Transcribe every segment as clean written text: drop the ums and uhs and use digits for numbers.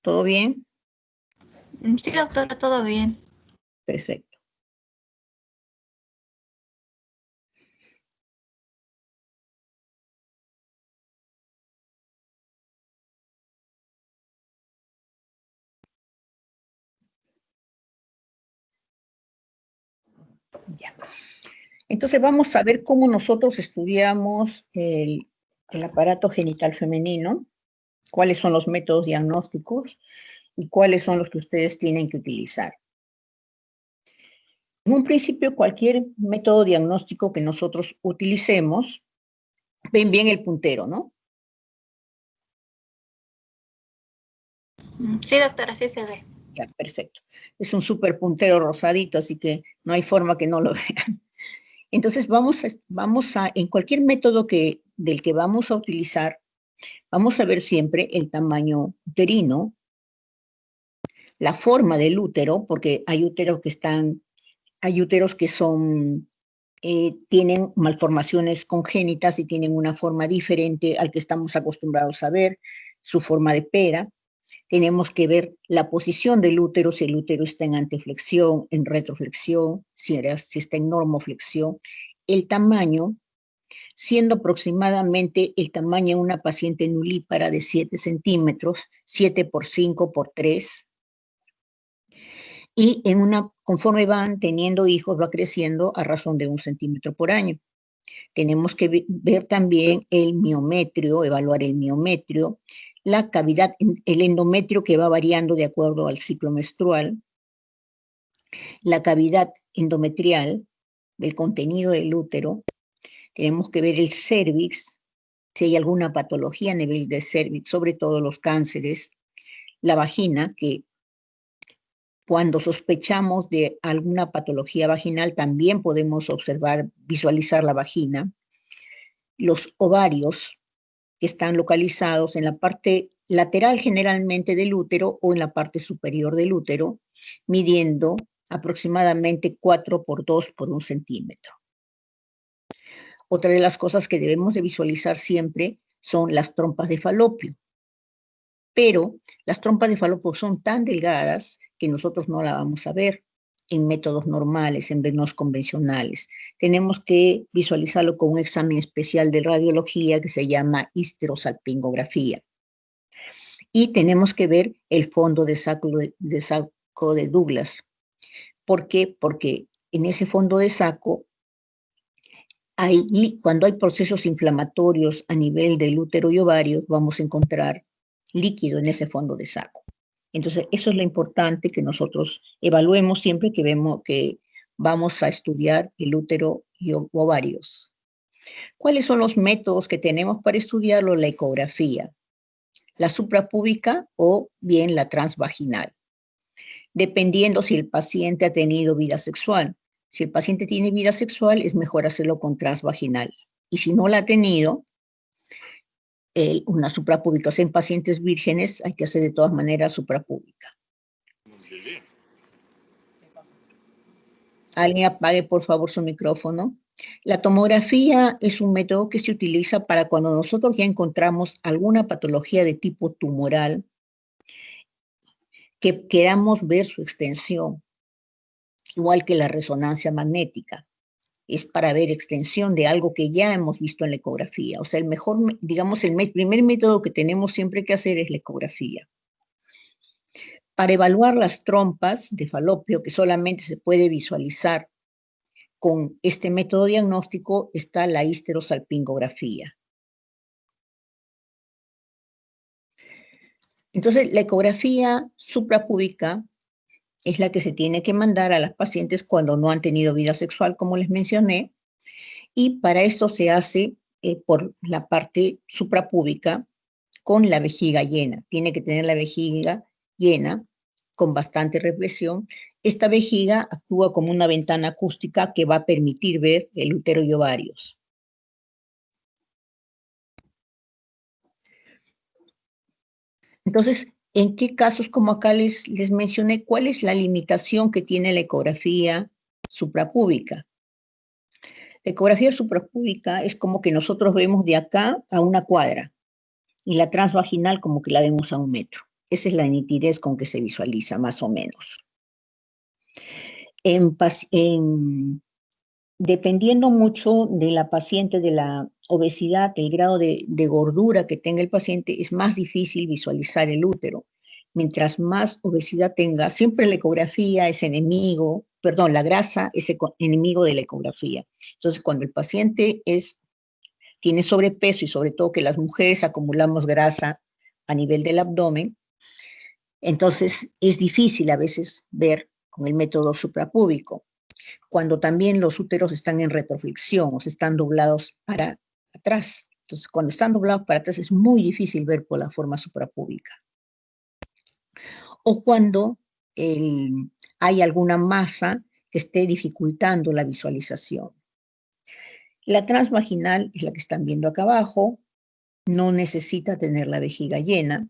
¿Todo bien? Sí, doctora, todo bien. Perfecto. Ya. Entonces vamos a ver cómo nosotros estudiamos el aparato genital femenino, cuáles son los métodos diagnósticos y cuáles son los que ustedes tienen que utilizar. En un principio, cualquier método diagnóstico que nosotros utilicemos, ven bien el puntero, ¿no? Sí, doctora, sí se ve. Ya, perfecto. Es un súper puntero rosadito, así que no hay forma que no lo vean. Entonces en cualquier método del que vamos a utilizar, vamos a ver siempre el tamaño uterino, la forma del útero, porque hay úteros que tienen malformaciones congénitas y tienen una forma diferente al que estamos acostumbrados a ver, su forma de pera. Tenemos que ver la posición del útero, si el útero está en anteflexión, en retroflexión, si está en normoflexión, el tamaño, siendo aproximadamente el tamaño de una paciente nulípara de 7 centímetros, 7 por 5 por 3, y conforme van teniendo hijos, va creciendo a razón de 1 centímetro por año. Tenemos que ver también el miometrio, evaluar el miometrio, la cavidad, el endometrio que va variando de acuerdo al ciclo menstrual, la cavidad endometrial del contenido del útero. Tenemos que ver el cérvix, si hay alguna patología a nivel del cérvix, sobre todo los cánceres, la vagina, que cuando sospechamos de alguna patología vaginal también podemos visualizar la vagina, los ovarios, que están localizados en la parte lateral generalmente del útero o en la parte superior del útero, midiendo aproximadamente 4 por 2 por 1 centímetro. Otra de las cosas que debemos de visualizar siempre son las trompas de falopio, pero las trompas de falopio son tan delgadas que nosotros no la vamos a ver en métodos normales, en venos convencionales. Tenemos que visualizarlo con un examen especial de radiología que se llama histerosalpingografía. Y tenemos que ver el fondo de saco de Douglas. ¿Por qué? Porque en ese fondo de saco, cuando hay procesos inflamatorios a nivel del útero y ovario, vamos a encontrar líquido en ese fondo de saco. Entonces, eso es lo importante que nosotros evaluemos siempre que vamos a estudiar el útero y ovarios. ¿Cuáles son los métodos que tenemos para estudiarlo? La ecografía, la suprapúbica o bien la transvaginal, dependiendo si el paciente ha tenido vida sexual. Si el paciente tiene vida sexual, es mejor hacerlo con transvaginal. Y si no la ha tenido, una suprapúbica, o sea, en pacientes vírgenes hay que hacer de todas maneras suprapúbica. Alguien apague, por favor, su micrófono. La tomografía es un método que se utiliza para cuando nosotros ya encontramos alguna patología de tipo tumoral, que queramos ver su extensión, igual que la resonancia magnética. Es para ver extensión de algo que ya hemos visto en la ecografía. O sea, el primer método que tenemos siempre que hacer es la ecografía. Para evaluar las trompas de falopio, que solamente se puede visualizar con este método diagnóstico, está la histerosalpingografía. Entonces, la ecografía suprapúbica es la que se tiene que mandar a las pacientes cuando no han tenido vida sexual, como les mencioné, y para esto se hace por la parte suprapúbica con la vejiga llena. Tiene que tener la vejiga llena con bastante represión. Esta vejiga actúa como una ventana acústica que va a permitir ver el útero y ovarios. Entonces, ¿en qué casos, como acá les mencioné, cuál es la limitación que tiene la ecografía suprapúbica? La ecografía suprapúbica es como que nosotros vemos de acá a 1 cuadra y la transvaginal como que la vemos a 1 metro. Esa es la nitidez con que se visualiza, más o menos. Dependiendo mucho de la paciente, de la obesidad, el grado de gordura que tenga el paciente, es más difícil visualizar el útero. Mientras más obesidad tenga, siempre la ecografía es enemigo, perdón, la grasa es enemigo de la ecografía. Entonces, cuando el paciente tiene sobrepeso y sobre todo que las mujeres acumulamos grasa a nivel del abdomen, entonces es difícil a veces ver con el método suprapúbico. Cuando también los úteros están en retroflexión, o sea, están doblados para atrás. Entonces, cuando están doblados para atrás es muy difícil ver por la forma suprapúbica. O cuando hay alguna masa que esté dificultando la visualización. La transvaginal es la que están viendo acá abajo, no necesita tener la vejiga llena.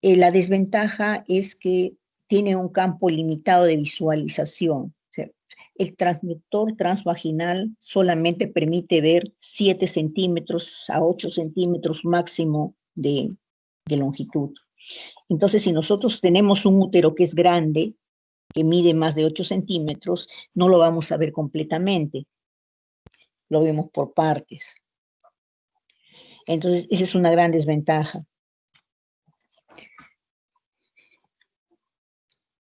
La desventaja es que tiene un campo limitado de visualización. O sea, el transductor transvaginal solamente permite ver 7 centímetros a 8 centímetros máximo de longitud. Entonces, si nosotros tenemos un útero que es grande, que mide más de 8 centímetros, no lo vamos a ver completamente. Lo vemos por partes. Entonces, esa es una gran desventaja.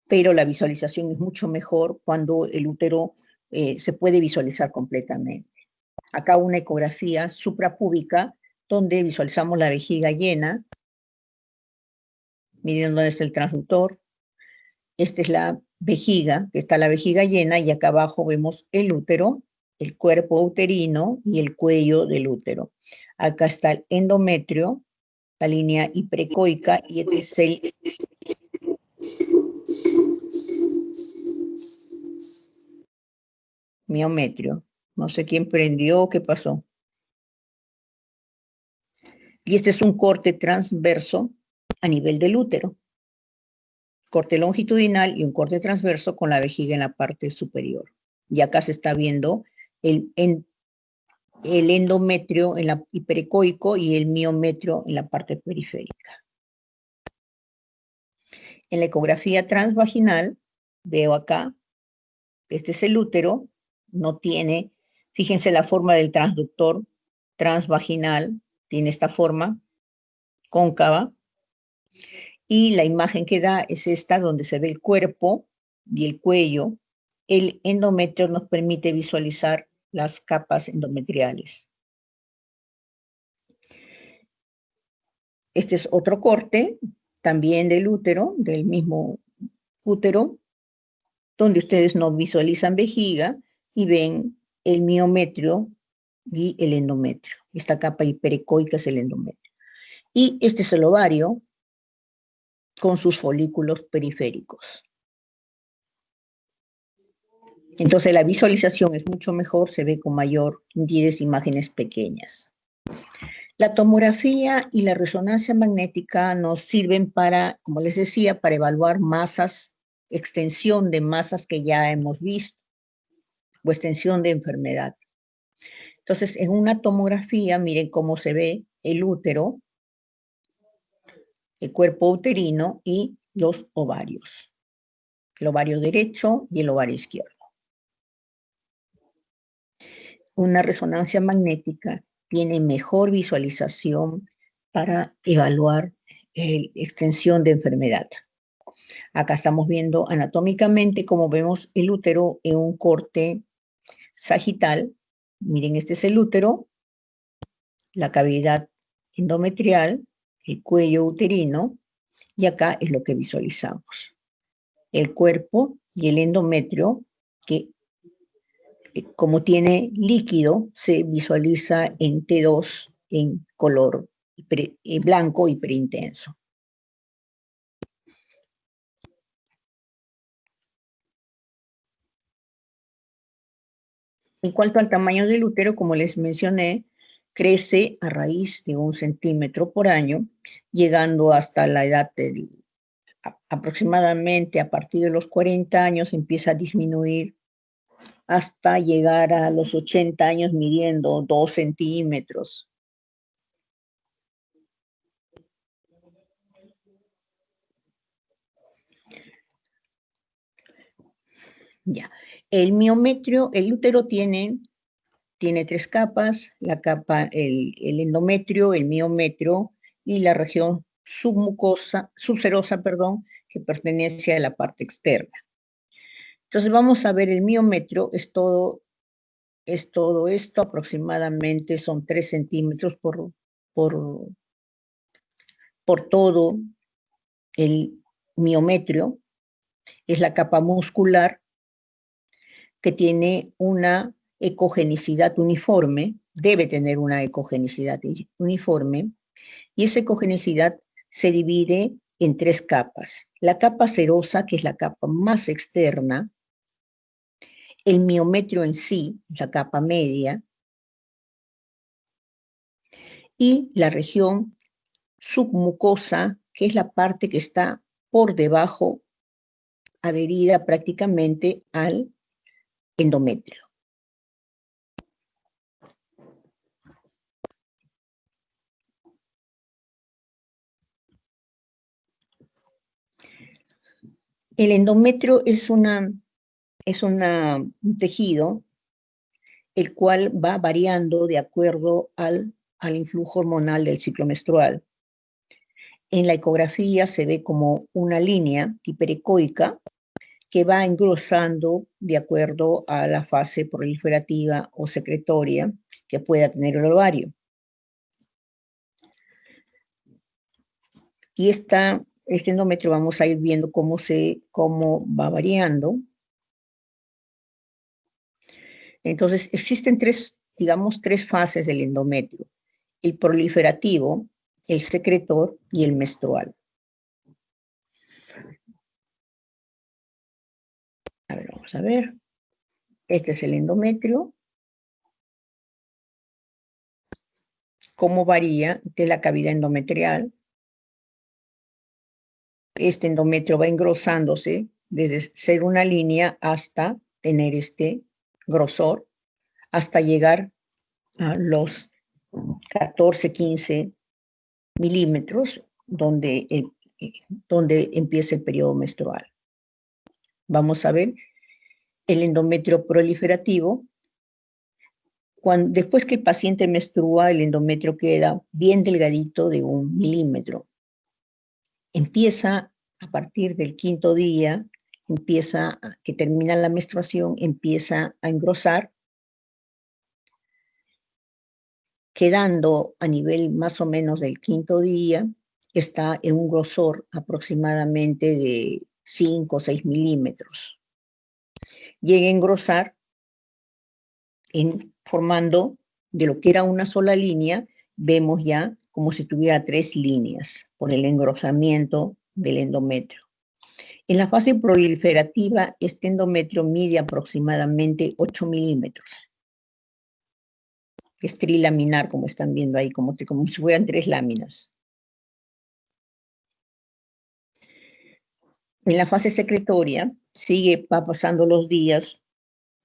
Pero la visualización es mucho mejor cuando el útero se puede visualizar completamente. Acá una ecografía suprapúbica donde visualizamos la vejiga llena, midiendo dónde está el transductor. Esta es la vejiga, que está la vejiga llena, y acá abajo vemos el útero, el cuerpo uterino y el cuello del útero. Acá está el endometrio, la línea hiperecoica, y este es el miometrio. No sé quién prendió o qué pasó. Y este es un corte transverso a nivel del útero. Corte longitudinal y un corte transverso con la vejiga en la parte superior. Y acá se está viendo el endometrio en la hiperecoico y el miometrio en la parte periférica. En la ecografía transvaginal, veo acá, este es el útero, no tiene, fíjense la forma del transductor transvaginal, tiene esta forma cóncava, y la imagen que da es esta, donde se ve el cuerpo y el cuello. El endometrio nos permite visualizar las capas endometriales. Este es otro corte, también del útero, del mismo útero, donde ustedes no visualizan vejiga y ven el miometrio y el endometrio. Esta capa hiperecoica es el endometrio. Y este es el ovario con sus folículos periféricos. Entonces la visualización es mucho mejor, se ve con mayor nitidez imágenes pequeñas. La tomografía y la resonancia magnética nos sirven para, como les decía, para evaluar masas, extensión de masas que ya hemos visto, o extensión de enfermedad. Entonces, en una tomografía, miren cómo se ve el útero, el cuerpo uterino y los ovarios. El ovario derecho y el ovario izquierdo. Una resonancia magnética tiene mejor visualización para evaluar extensión de enfermedad. Acá estamos viendo anatómicamente cómo vemos el útero en un corte sagital. Miren, este es el útero, la cavidad endometrial, el cuello uterino, y acá es lo que visualizamos. El cuerpo y el endometrio, que como tiene líquido, se visualiza en T2 en color blanco hiperintenso. En cuanto al tamaño del útero, como les mencioné, crece a raíz de 1 centímetro por año, llegando hasta la edad del aproximadamente a partir de los 40 años empieza a disminuir hasta llegar a los 80 años midiendo 2 centímetros. Ya. El miometrio, el útero tiene tres capas, la capa, el endometrio, el miometrio y la región subserosa, perdón, que pertenece a la parte externa. Entonces vamos a ver el miometrio, es todo esto, aproximadamente son 3 centímetros por todo el miometrio. Es la capa muscular que tiene una ecogenicidad uniforme, debe tener una ecogenicidad uniforme, y esa ecogenicidad se divide en 3 capas. La capa serosa, que es la capa más externa, el miometrio en sí, la capa media, y la región submucosa, que es la parte que está por debajo, adherida prácticamente al endometrio. El endometrio es un tejido el cual va variando de acuerdo al influjo hormonal del ciclo menstrual. En la ecografía se ve como una línea hiperecoica que va engrosando de acuerdo a la fase proliferativa o secretoria que pueda tener el ovario. Y este endometrio vamos a ir viendo cómo va variando. Entonces, existen tres fases del endometrio: el proliferativo, el secretor y el menstrual. A ver, vamos a ver. Este es el endometrio. Cómo varía de la cavidad endometrial. Este endometrio va engrosándose desde ser una línea hasta tener este grosor, hasta llegar a los 14, 15 milímetros, donde empieza el periodo menstrual. Vamos a ver el endometrio proliferativo. Después que el paciente menstrua, el endometrio queda bien delgadito, de 1 milímetro. Empieza a partir del 5.º día, que termina la menstruación, empieza a engrosar, quedando a nivel más o menos del 5.º día, está en un grosor aproximadamente de 5 o 6 milímetros. Llega a engrosar formando de lo que era una sola línea, vemos ya como si tuviera 3 líneas por el engrosamiento del endometrio. En la fase proliferativa, este endometrio mide aproximadamente 8 milímetros. Es trilaminar, como están viendo ahí, como si fueran 3 láminas. En la fase secretoria, va pasando los días,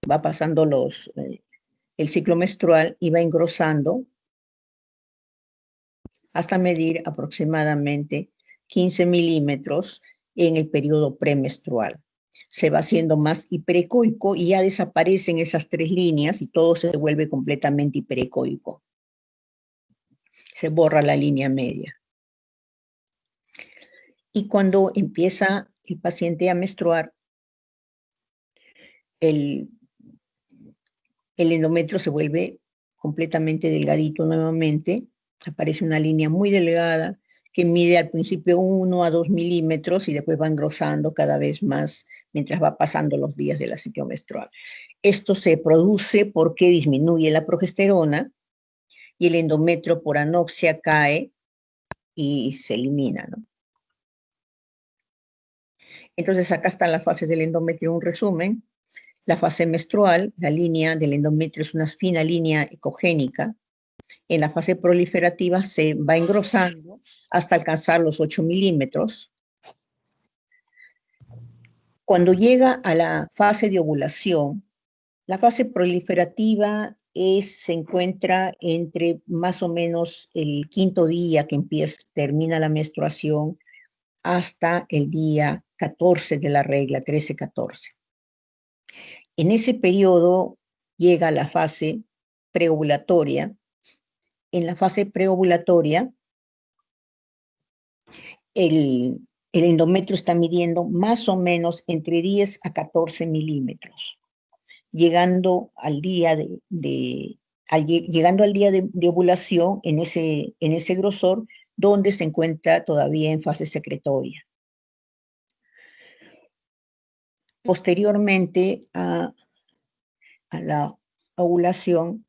va pasando el ciclo menstrual y va engrosando hasta medir aproximadamente 15 milímetros en el periodo premenstrual. Se va haciendo más hiperecoico y ya desaparecen esas 3 líneas y todo se vuelve completamente hiperecoico. Se borra la línea media. Y cuando empieza el paciente a menstruar, el endometrio se vuelve completamente delgadito nuevamente. Aparece una línea muy delgada que mide al principio 1 a 2 milímetros y después va engrosando cada vez más mientras va pasando los días de la ciclo menstrual. Esto se produce porque disminuye la progesterona y el endometrio por anoxia cae y se elimina, ¿no? Entonces acá están las fases del endometrio, un resumen. La fase menstrual, la línea del endometrio es una fina línea ecogénica. En la fase proliferativa se va engrosando hasta alcanzar los 8 milímetros. Cuando llega a la fase de ovulación, la fase proliferativa se encuentra entre más o menos el 5.º día que termina la menstruación hasta el día 14 de la regla, 13-14. En ese periodo llega la fase preovulatoria. En la fase preovulatoria, el endometrio está midiendo más o menos entre 10 a 14 milímetros, llegando al día llegando al día de ovulación en ese grosor, donde se encuentra todavía en fase secretoria. Posteriormente a la ovulación,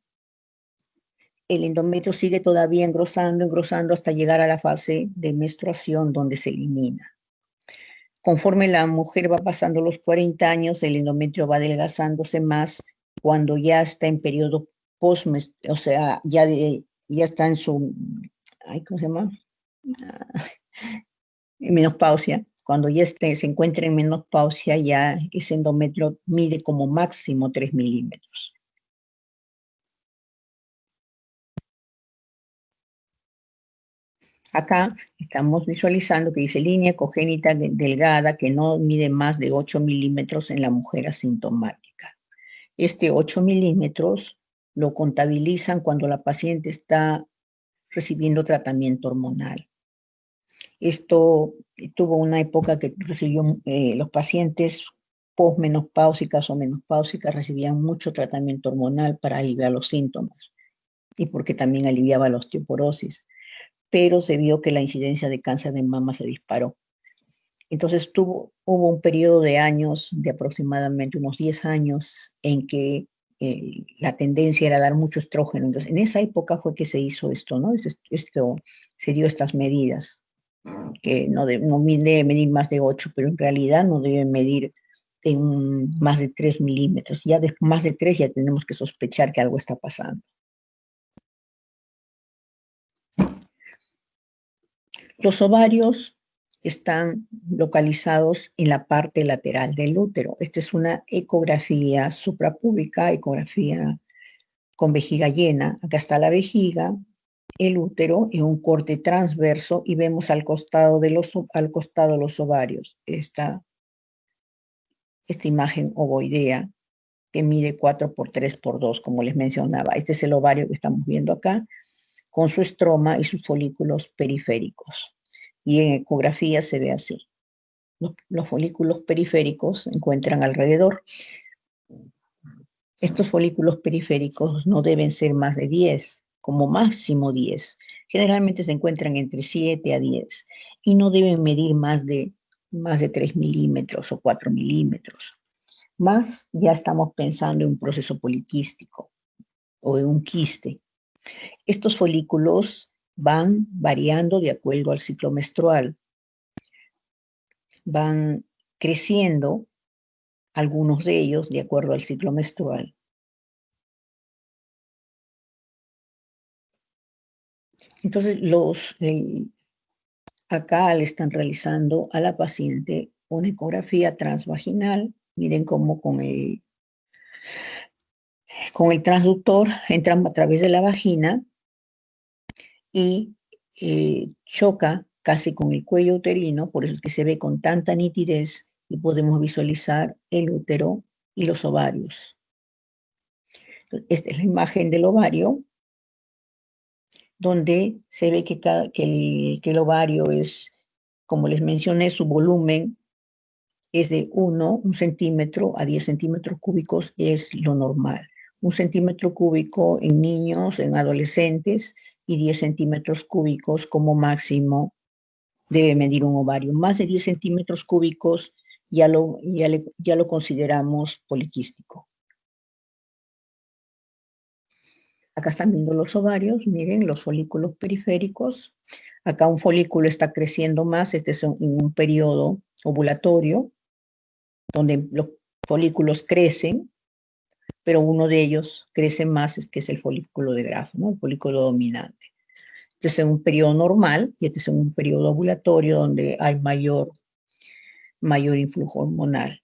el endometrio sigue todavía engrosando hasta llegar a la fase de menstruación, donde se elimina. Conforme la mujer va pasando los 40 años, el endometrio va adelgazándose más cuando ya está en periodo post, o sea, ya está en su, ¿cómo se llama? Menopausia. Cuando ya se encuentra en menopausia, ya ese endometrio mide como máximo 3 milímetros. Acá estamos visualizando que dice línea congénita delgada que no mide más de 8 milímetros en la mujer asintomática. Este 8 milímetros lo contabilizan cuando la paciente está recibiendo tratamiento hormonal. Esto tuvo una época que recibió los pacientes posmenopáusicas o menopáusicas recibían mucho tratamiento hormonal para aliviar los síntomas y porque también aliviaba la osteoporosis, pero se vio que la incidencia de cáncer de mama se disparó. Entonces hubo un periodo de años, de aproximadamente unos 10 años, en que la tendencia era dar mucho estrógeno. Entonces, en esa época fue que se hizo esto, ¿no? Se dio estas medidas, que no debe medir más de 8, pero en realidad no debe medir más de 3 milímetros. Ya de más de 3 ya tenemos que sospechar que algo está pasando. Los ovarios están localizados en la parte lateral del útero. Esta es una ecografía suprapúbica, ecografía con vejiga llena. Acá está la vejiga, el útero en un corte transverso y vemos al costado los ovarios. Esta imagen ovoidea que mide 4 por 3 por 2, como les mencionaba. Este es el ovario que estamos viendo acá, con su estroma y sus folículos periféricos. Y en ecografía se ve así. Los folículos periféricos se encuentran alrededor. Estos folículos periféricos no deben ser más de 10, como máximo 10. Generalmente se encuentran entre 7 a 10 y no deben medir más de 3 milímetros o 4 milímetros. Más ya estamos pensando en un proceso poliquístico o en un quiste. Estos folículos van variando de acuerdo al ciclo menstrual. Van creciendo, algunos de ellos, de acuerdo al ciclo menstrual. Entonces, acá le están realizando a la paciente una ecografía transvaginal. Miren cómo con el transductor entran a través de la vagina y choca casi con el cuello uterino, por eso es que se ve con tanta nitidez y podemos visualizar el útero y los ovarios. Esta es la imagen del ovario, donde se ve que el ovario es, como les mencioné, su volumen es de 1 centímetro a 10 centímetros cúbicos, es lo normal. 1 centímetro cúbico en niños, en adolescentes, y 10 centímetros cúbicos como máximo debe medir un ovario. Más de 10 centímetros cúbicos ya lo consideramos poliquístico. Acá están viendo los ovarios, miren los folículos periféricos. Acá un folículo está creciendo más, este es en un periodo ovulatorio, donde los folículos crecen, pero uno de ellos crece más, que es el folículo de Graf, ¿no? El folículo dominante. Este es en un periodo normal y este es en un periodo ovulatorio donde hay mayor influjo hormonal.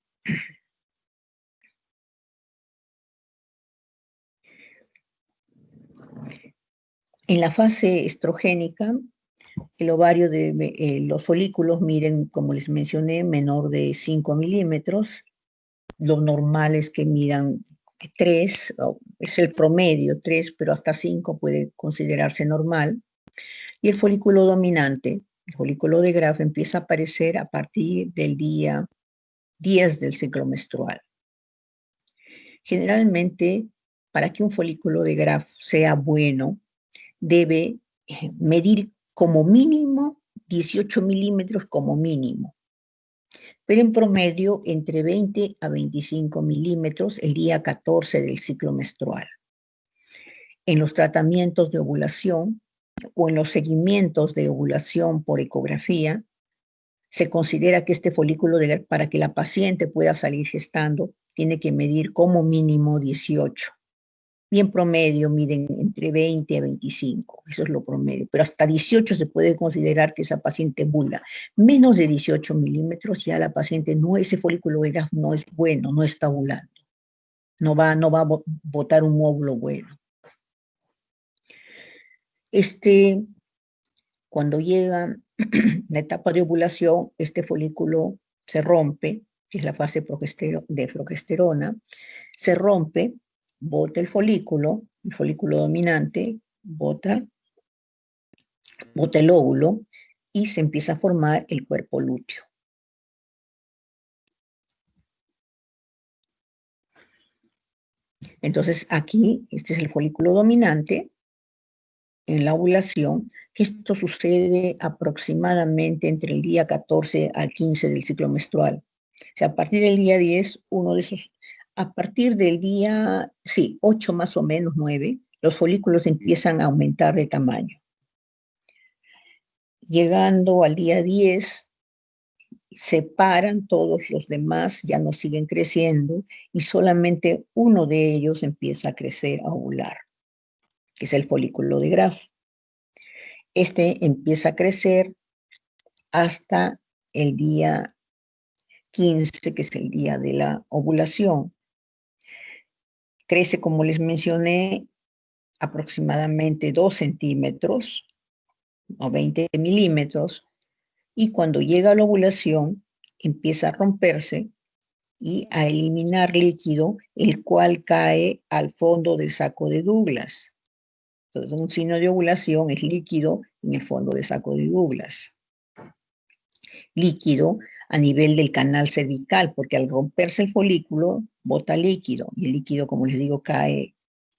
En la fase estrogénica, el ovario los folículos miden, como les mencioné, menor de 5 milímetros Lo normal es que midan 3, es el promedio, 3, pero hasta 5 puede considerarse normal. Y el folículo dominante, el folículo de Graf, empieza a aparecer a partir del día 10 del ciclo menstrual. Generalmente, para que un folículo de Graf sea bueno, debe medir como mínimo 18 milímetros como mínimo, pero en promedio entre 20 a 25 milímetros el día 14 del ciclo menstrual. En los tratamientos de ovulación o en los seguimientos de ovulación por ecografía, se considera que este folículo, para que la paciente pueda salir gestando, tiene que medir como mínimo 18. Y en promedio miden entre 20 a 25, eso es lo promedio, pero hasta 18 se puede considerar que esa paciente ovula. Menos de 18 milímetros ya la paciente no, ese folículo de Graf no es bueno, no está ovulando, no va a botar un óvulo bueno. Cuando llega la etapa de ovulación, este folículo se rompe, que es la fase de progesterona, se rompe, bota el folículo dominante, bota el óvulo y se empieza a formar el cuerpo lúteo. Entonces aquí, este es el folículo dominante en la ovulación. Esto sucede aproximadamente entre el día 14 al 15 del ciclo menstrual. O sea, a partir del día 10, a partir del día, 8 más o menos, 9, los folículos empiezan a aumentar de tamaño. Llegando al día 10, se paran todos los demás, ya no siguen creciendo, y solamente uno de ellos empieza a crecer, a ovular, que es el folículo de Graf. Este empieza a crecer hasta el día 15, que es el día de la ovulación. Crece, como les mencioné, aproximadamente 2 centímetros o 20 milímetros, y cuando llega a la ovulación empieza a romperse y a eliminar líquido, el cual cae al fondo del saco de Douglas. Entonces, un signo de ovulación es líquido en el fondo del saco de Douglas. Líquido a nivel del canal cervical, porque al romperse el folículo, bota líquido, y el líquido, como les digo, cae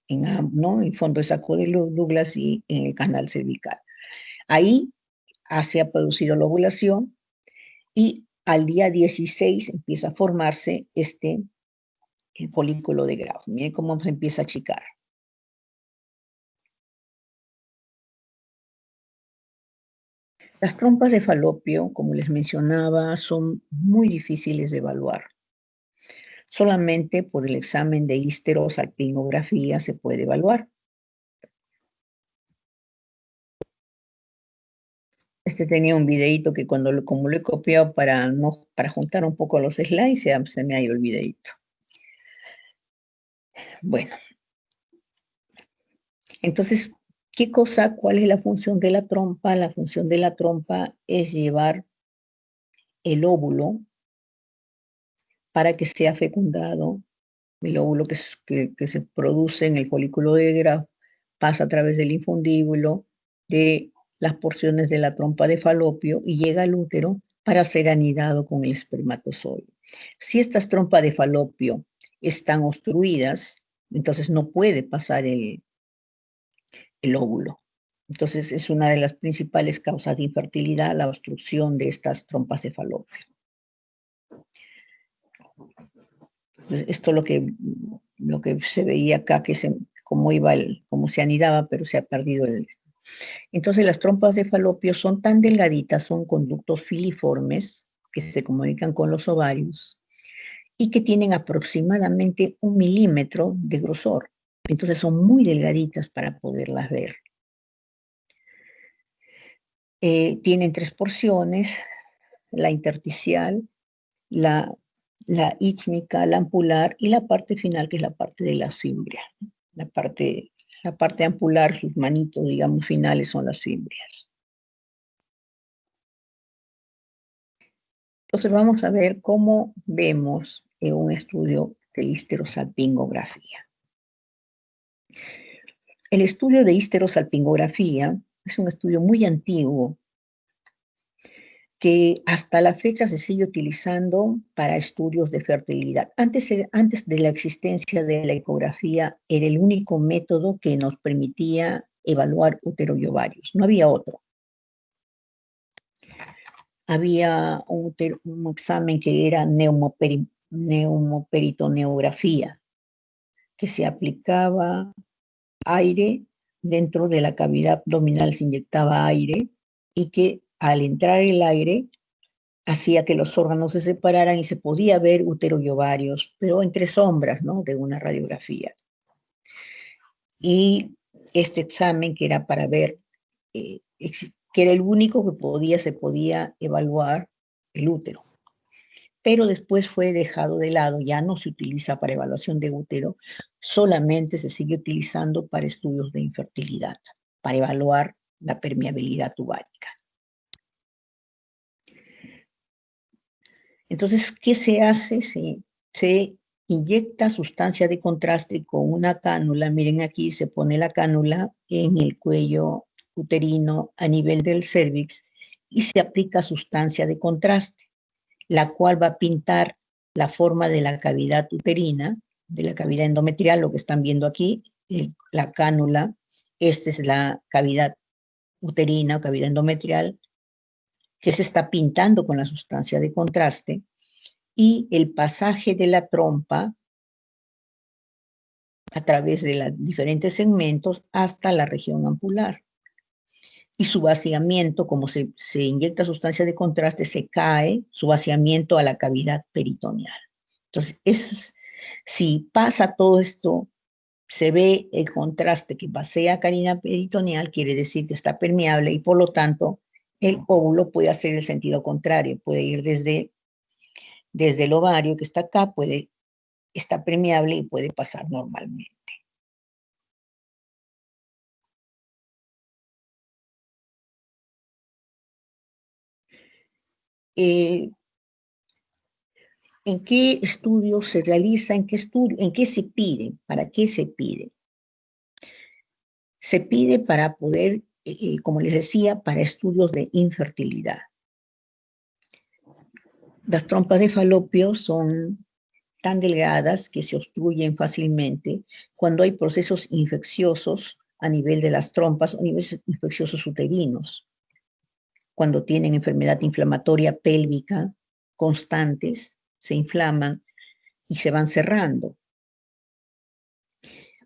en el fondo del saco de Douglas y en el canal cervical. Ahí se ha producido la ovulación y al día 16 empieza a formarse el folículo de Graf. Miren cómo se empieza a achicar. Las trompas de falopio, como les mencionaba, son muy difíciles de evaluar. Solamente por el examen de histerosalpingografía se puede evaluar. Tenía un videito que como lo he copiado para juntar un poco los slides, se me ha ido el videito. Bueno, entonces, ¿cuál es la función de la trompa? La función de la trompa es llevar el óvulo para que sea fecundado. El óvulo que se produce en el folículo de Graf pasa a través del infundíbulo de las porciones de la trompa de falopio y llega al útero para ser anidado con el espermatozoide. Si estas trompas de falopio están obstruidas, entonces no puede pasar el óvulo. Entonces es una de las principales causas de infertilidad, la obstrucción de estas trompas de falopio. Esto es lo que se veía acá, cómo se anidaba, pero se ha perdido el... Entonces las trompas de falopio son tan delgaditas, son conductos filiformes que se comunican con los ovarios y que tienen aproximadamente 1 milímetro de grosor. Entonces son muy delgaditas para poderlas ver. Tienen 3 porciones: la intersticial, la ítmica, la ampular y la parte final, que es la parte de las fimbrias. La parte ampular, sus manitos, digamos, finales son las fimbrias. Entonces vamos a ver cómo vemos en un estudio de histerosalpingografía. El estudio de histerosalpingografía es un estudio muy antiguo que hasta la fecha se sigue utilizando para estudios de fertilidad. Antes de la existencia de la ecografía, era el único método que nos permitía evaluar útero y ovarios. No había otro. Había un examen que era neumoperitoneografía, que se aplicaba aire dentro de la cavidad abdominal, se inyectaba aire y que al entrar el aire hacía que los órganos se separaran y se podía ver útero y ovarios, pero entre sombras, ¿no?, de una radiografía. Y este examen, que era para ver, que era el único que se podía evaluar el útero. Pero después fue dejado de lado, ya no se utiliza para evaluación de útero, solamente se sigue utilizando para estudios de infertilidad, para evaluar la permeabilidad tubárica. Entonces, ¿qué se hace? Se inyecta sustancia de contraste con una cánula. Miren, aquí se pone la cánula en el cuello uterino a nivel del cérvix y se aplica sustancia de contraste, la cual va a pintar la forma de la cavidad uterina, de la cavidad endometrial, lo que están viendo aquí, la cánula. Esta es la cavidad uterina o cavidad endometrial, que se está pintando con la sustancia de contraste, y el pasaje de la trompa a través de los diferentes segmentos hasta la región ampular. Y su vaciamiento, como se inyecta sustancia de contraste, se cae su vaciamiento a la cavidad peritoneal. Entonces, si pasa todo esto, se ve el contraste que pasea a cavidad peritoneal, quiere decir que está permeable y por lo tanto el óvulo puede hacer el sentido contrario, puede ir desde el ovario que está acá, está permeable y puede pasar normalmente. ¿En qué estudio se realiza? ¿En qué se pide? ¿Para qué se pide? Se pide para poder, como les decía, para estudios de infertilidad. Las trompas de falopio son tan delgadas que se obstruyen fácilmente cuando hay procesos infecciosos a nivel de las trompas o niveles infecciosos uterinos, cuando tienen enfermedad inflamatoria pélvica constantes, se inflaman y se van cerrando.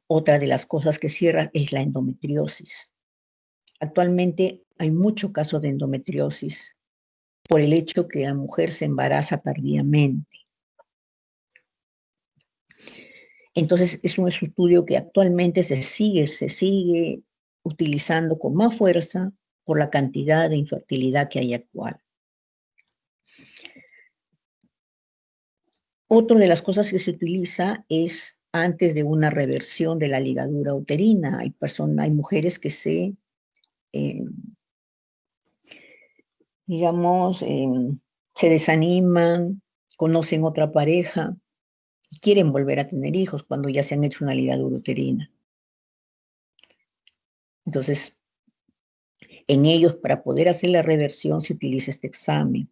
Otra de las cosas que cierra es la endometriosis. Actualmente hay mucho caso de endometriosis por el hecho que la mujer se embaraza tardíamente. Entonces es un estudio que actualmente se sigue utilizando con más fuerza por la cantidad de infertilidad que hay actual. Otra de las cosas que se utiliza es antes de una reversión de la ligadura uterina. Hay mujeres que se desaniman, conocen otra pareja y quieren volver a tener hijos cuando ya se han hecho una ligadura uterina. Entonces, en ellos, para poder hacer la reversión, se utiliza este examen.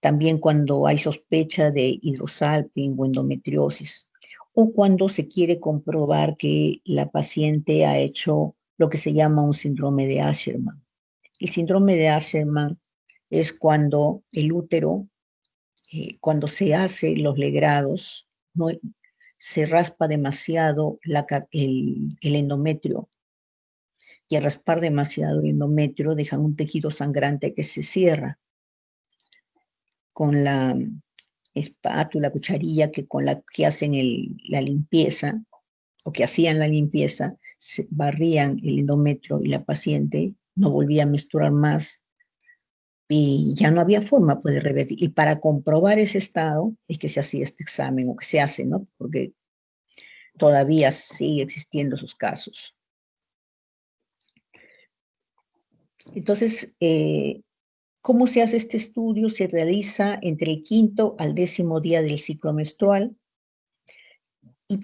También cuando hay sospecha de hidrosalping o endometriosis, o cuando se quiere comprobar que la paciente ha hecho lo que se llama un síndrome de Asherman. El síndrome de Asherman es cuando el útero, cuando se hace los legrados, no, se raspa demasiado el endometrio, y al raspar demasiado el endometrio dejan un tejido sangrante que se cierra. Con la espátula, cucharilla con la que hacen la limpieza, o que hacían la limpieza, barrían el endometrio y la paciente no volvía a menstruar más y ya no había forma de revertir. Y para comprobar ese estado es que se hacía este examen, o que se hace, ¿no? Porque todavía sigue existiendo esos casos. Entonces, ¿Cómo se hace este estudio? Se realiza entre el 5º al 10º día del ciclo menstrual y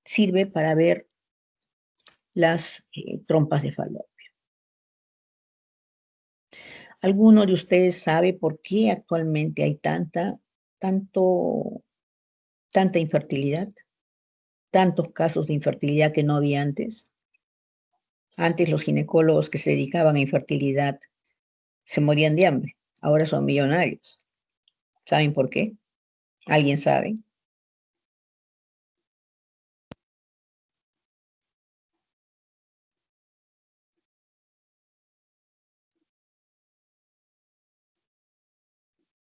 sirve para ver las trompas de falopio. ¿Alguno de ustedes sabe por qué actualmente hay tanta infertilidad? Tantos casos de infertilidad que no había antes. Antes los ginecólogos que se dedicaban a infertilidad se morían de hambre. Ahora son millonarios. ¿Saben por qué? ¿Alguien sabe?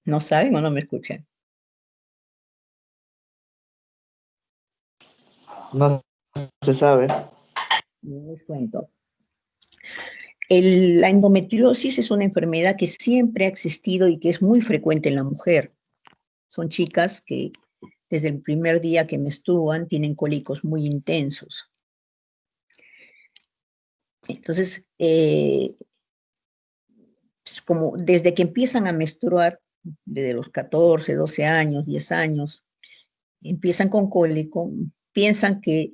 ¿No saben o no me escuchan? No se sabe. Les cuento. La endometriosis es una enfermedad que siempre ha existido y que es muy frecuente en la mujer. Son chicas que desde el primer día que menstruan tienen cólicos muy intensos. Entonces, como desde que empiezan a menstruar, desde los 14, 12 años, 10 años, empiezan con cólico, piensan que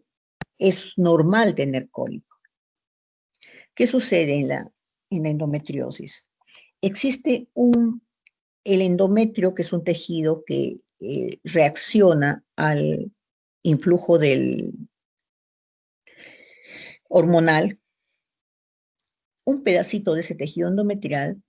es normal tener cólico. ¿Qué sucede en la endometriosis? Existe el endometrio, que es un tejido que reacciona al influjo del hormonal. Un pedacito de ese tejido endometrial,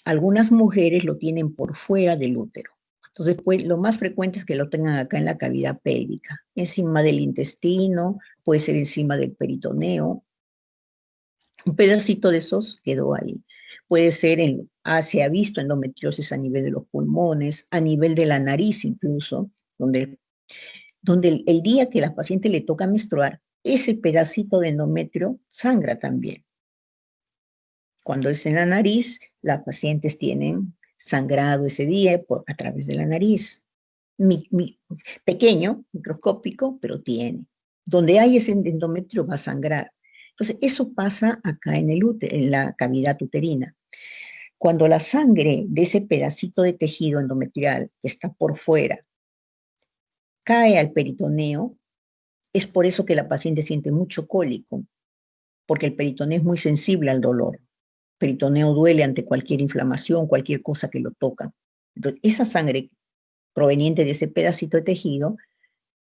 algunas mujeres lo tienen por fuera del útero. Entonces, pues, lo más frecuente es que lo tengan acá en la cavidad pélvica, encima del intestino, puede ser encima del peritoneo. Un pedacito de esos quedó ahí. Puede ser, se ha visto endometriosis a nivel de los pulmones, a nivel de la nariz incluso, donde el día que la paciente le toca menstruar, ese pedacito de endometrio sangra también. Cuando es en la nariz, las pacientes tienen sangrado ese día a través de la nariz. Pequeño, microscópico, pero tiene. Donde hay ese endometrio va a sangrar. Entonces, eso pasa acá en la cavidad uterina. Cuando la sangre de ese pedacito de tejido endometrial que está por fuera cae al peritoneo, es por eso que la paciente siente mucho cólico, porque el peritoneo es muy sensible al dolor. El peritoneo duele ante cualquier inflamación, cualquier cosa que lo toca. Entonces, esa sangre proveniente de ese pedacito de tejido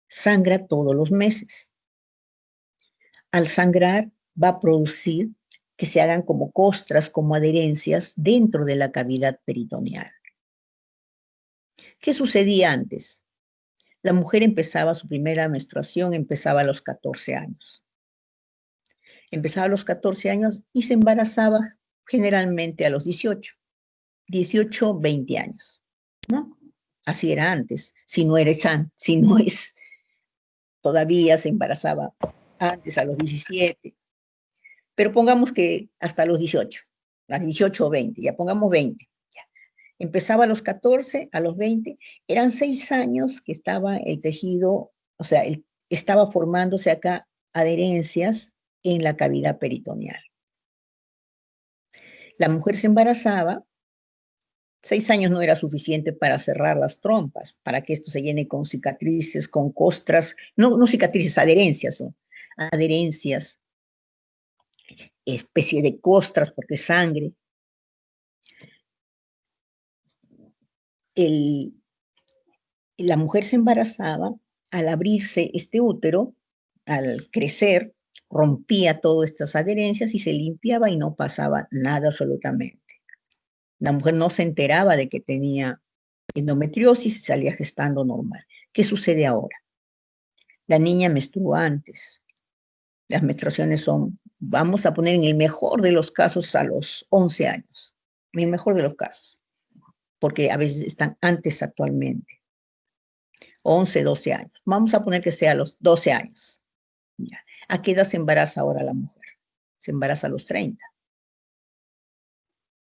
sangra todos los meses. Al sangrar va a producir que se hagan como costras, como adherencias dentro de la cavidad peritoneal. ¿Qué sucedía antes? La mujer empezaba su primera menstruación, empezaba a los 14 años. Empezaba a los 14 años y se embarazaba generalmente a los 18, 20 años, ¿no? Así era antes. Si no es, todavía se embarazaba antes a los 17. Pero pongamos que hasta los 18, las 18 o 20, ya pongamos 20. Ya. Empezaba a los 14, a los 20, eran 6 años que estaba el tejido, o sea, estaba formándose acá adherencias en la cavidad peritoneal. La mujer se embarazaba, 6 años no era suficiente para cerrar las trompas, para que esto se llene con cicatrices, con costras, no cicatrices, adherencias, ¿no? Adherencias, especie de costras, porque es sangre. La mujer se embarazaba, al abrirse este útero, al crecer, rompía todas estas adherencias y se limpiaba y no pasaba nada absolutamente. La mujer no se enteraba de que tenía endometriosis y salía gestando normal. ¿Qué sucede ahora? La niña menstrua antes. Las menstruaciones son, vamos a poner en el mejor de los casos, a los 11 años. En el mejor de los casos. Porque a veces están antes actualmente. 11, 12 años. Vamos a poner que sea a los 12 años. Ya. ¿A qué edad se embaraza ahora la mujer? Se embaraza a los 30.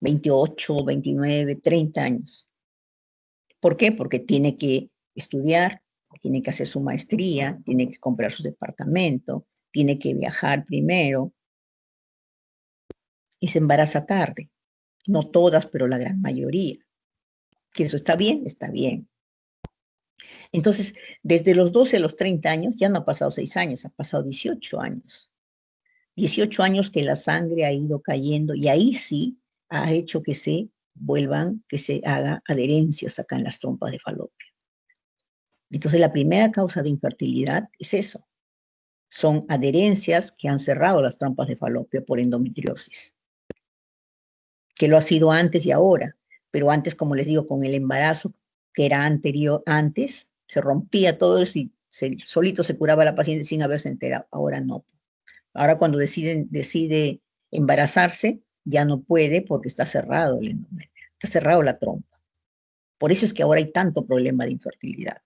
28, 29, 30 años. ¿Por qué? Porque tiene que estudiar, tiene que hacer su maestría, tiene que comprar su departamento, tiene que viajar primero y se embaraza tarde. No todas, pero la gran mayoría. Que eso está bien, está bien. Entonces, desde los 12 a los 30 años, ya no ha pasado 6 años, ha pasado 18 años. 18 años que la sangre ha ido cayendo y ahí sí ha hecho que se vuelvan, que se haga adherencias acá en las trompas de falopio. Entonces, la primera causa de infertilidad es eso. Son adherencias que han cerrado las trompas de falopio por endometriosis, que lo ha sido antes y ahora, pero antes, como les digo, con el embarazo que era anterior, antes, se rompía todo eso y solito se curaba la paciente sin haberse enterado. Ahora no. Ahora cuando decide embarazarse, ya no puede porque está cerrado el endometrio, está cerrado la trompa. Por eso es que ahora hay tanto problema de infertilidad.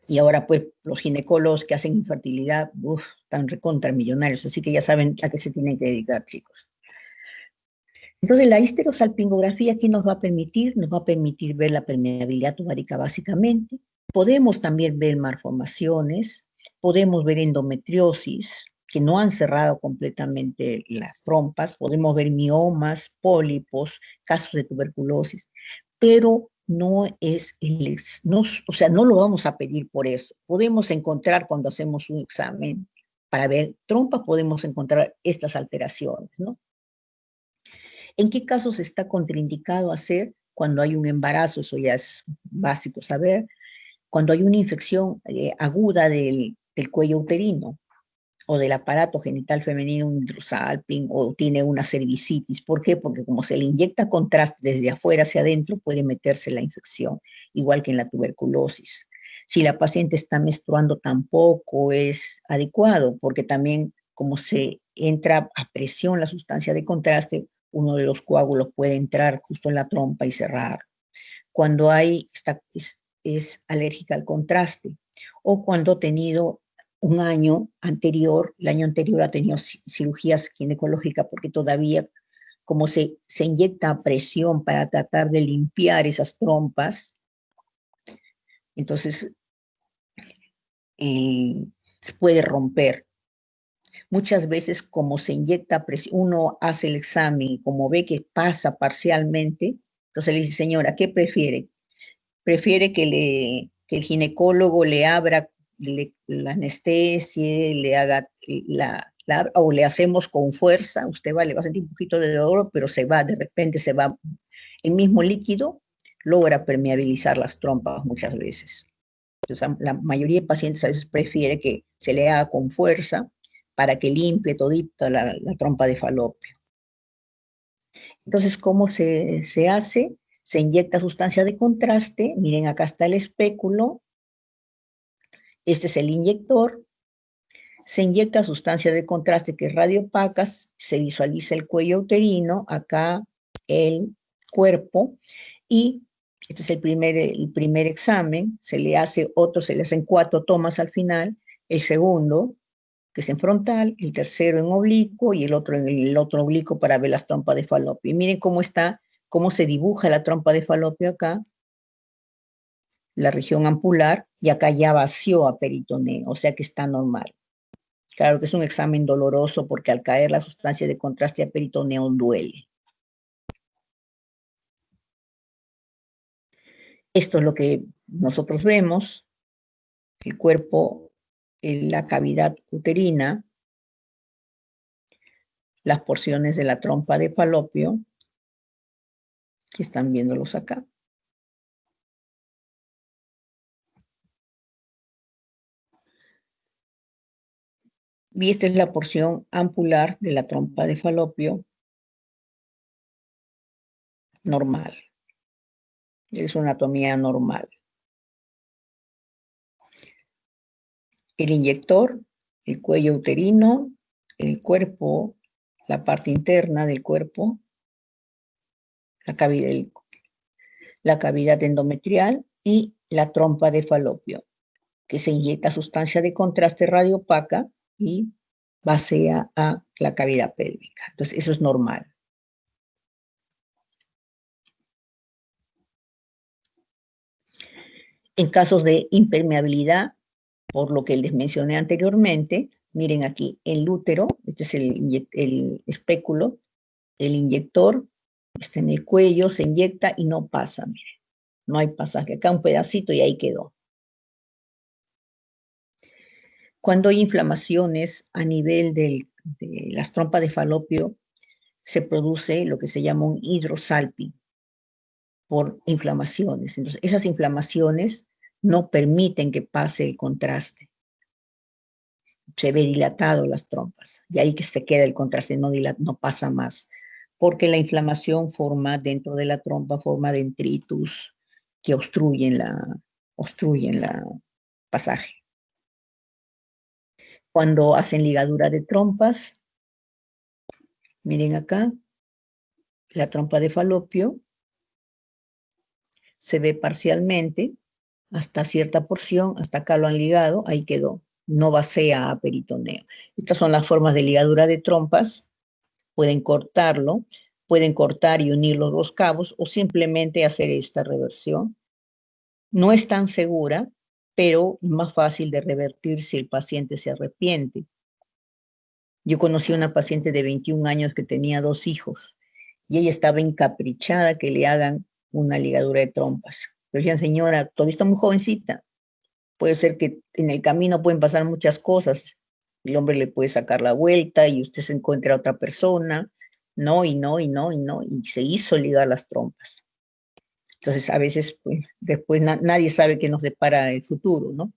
Y ahora pues los ginecólogos que hacen infertilidad, están recontra millonarios, así que ya saben a qué se tienen que dedicar, chicos. Entonces la histerosalpingografía aquí nos va a permitir ver la permeabilidad tumárica básicamente. Podemos también ver malformaciones, podemos ver endometriosis, que no han cerrado completamente las trompas, podemos ver miomas, pólipos, casos de tuberculosis, pero no es o sea, no lo vamos a pedir por eso. Podemos encontrar cuando hacemos un examen para ver trompas, podemos encontrar estas alteraciones, ¿no? ¿En qué casos está contraindicado hacer cuando hay un embarazo? Eso ya es básico saber. Cuando hay una infección aguda del cuello uterino o del aparato genital femenino, un hidrosalping, o tiene una cervicitis. ¿Por qué? Porque como se le inyecta contraste desde afuera hacia adentro, puede meterse la infección, igual que en la tuberculosis. Si la paciente está menstruando, tampoco es adecuado, porque también como se entra a presión la sustancia de contraste, uno de los coágulos puede entrar justo en la trompa y cerrar. Cuando es alérgica al contraste, o cuando ha tenido un año anterior, el año anterior ha tenido cirugías ginecológicas, porque todavía, como se inyecta presión para tratar de limpiar esas trompas, entonces se puede romper. Muchas veces, como se inyecta presión, uno hace el examen y como ve que pasa parcialmente, entonces le dice, señora, ¿qué prefiere? ¿Prefiere que el ginecólogo le abra la anestesia, le haga o le hacemos con fuerza? Usted le va a sentir un poquito de dolor, pero de repente se va, el mismo líquido logra permeabilizar las trompas muchas veces. Entonces, la mayoría de pacientes a veces prefiere que se le haga con fuerza para que limpie todita la trompa de falopio. Entonces, ¿cómo se hace? Se inyecta sustancia de contraste. Miren, acá está el espéculo. Este es el inyector. Se inyecta sustancia de contraste que es radiopaca. Se visualiza el cuello uterino. Acá el cuerpo. Y este es el primer examen. Se le hacen 4 tomas al final. El segundo, que es en frontal, el tercero en oblicuo y el otro en el otro oblicuo para ver las trompas de falopio. Y miren cómo se dibuja la trompa de falopio acá, la región ampular, y acá ya vació a peritoneo, o sea que está normal. Claro que es un examen doloroso porque al caer la sustancia de contraste a peritoneo duele. Esto es lo que nosotros vemos, el cuerpo, la cavidad uterina, las porciones de la trompa de falopio, que están viéndolos acá. Y esta es la porción ampular de la trompa de falopio normal. Es una anatomía normal. El inyector, el cuello uterino, el cuerpo, la parte interna del cuerpo, la cavidad endometrial y la trompa de falopio, que se inyecta sustancia de contraste radiopaca y vacía a la cavidad pélvica. Entonces, eso es normal. En casos de impermeabilidad, por lo que les mencioné anteriormente, miren aquí el útero, este es el espéculo, El inyector está en el cuello, se inyecta y no pasa, mire. No hay pasaje. Acá un pedacito y ahí quedó. Cuando hay inflamaciones a nivel de las trompas de falopio, se produce lo que se llama un hidrosalping por inflamaciones. Entonces, esas inflamaciones no permiten que pase el contraste. Se ve dilatado las trompas y ahí que se queda el contraste, no pasa más, porque la inflamación forma dentro de la trompa, forma dendritus que obstruyen la pasaje. Cuando hacen ligadura de trompas, miren acá, la trompa de falopio se ve parcialmente, hasta cierta porción, hasta acá lo han ligado, ahí quedó, no vacía a peritoneo. Estas son las formas de ligadura de trompas, pueden cortarlo, pueden cortar y unir los dos cabos o simplemente hacer esta reversión. No es tan segura, pero es más fácil de revertir si el paciente se arrepiente. Yo conocí a una paciente de 21 años que tenía 2 hijos y ella estaba encaprichada que le hagan una ligadura de trompas. Pero decían, señora, todavía está muy jovencita. Puede ser que en el camino pueden pasar muchas cosas. El hombre le puede sacar la vuelta y usted se encuentra a otra persona. No, y no, y no, y no. Y se hizo ligar las trompas. Entonces, a veces, pues, después nadie sabe qué nos depara el futuro, ¿no?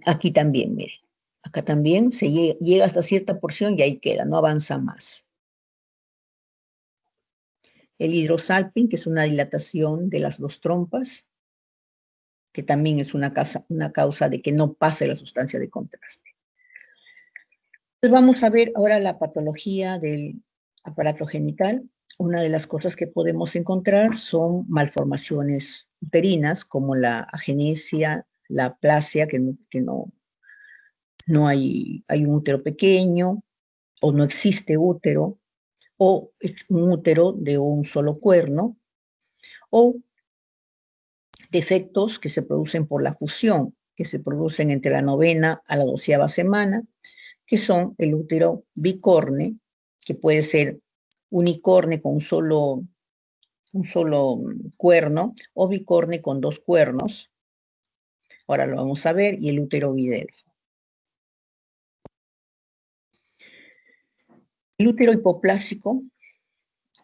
Aquí también, mire. Acá también se llega hasta cierta porción y ahí queda, no avanza más. El hidrosalping, que es una dilatación de las dos trompas, que también es una causa de que no pase la sustancia de contraste. Entonces vamos a ver ahora la patología del aparato genital. Una de las cosas que podemos encontrar son malformaciones uterinas, como la agenesia, la aplasia, que no hay un útero pequeño, o no existe útero, o un útero de un solo cuerno, o defectos que se producen por la fusión, que se producen entre la 9ª a la 12ª semana, que son el útero bicorne, que puede ser unicorne con un solo cuerno, o bicorne con 2 cuernos. Ahora lo vamos a ver, y el útero bidelfo. El útero hipoplásico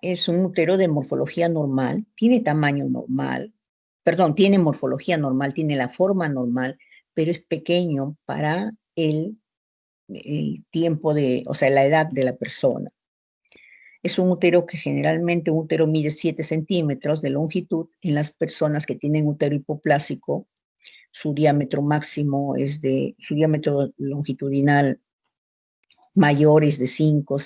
es un útero de morfología normal, tiene tamaño normal, tiene morfología normal, tiene la forma normal, pero es pequeño para el tiempo o sea, la edad de la persona. Es un útero que generalmente un útero mide 7 centímetros de longitud. En las personas que tienen útero hipoplásico, su diámetro máximo su diámetro longitudinal mayor es de 5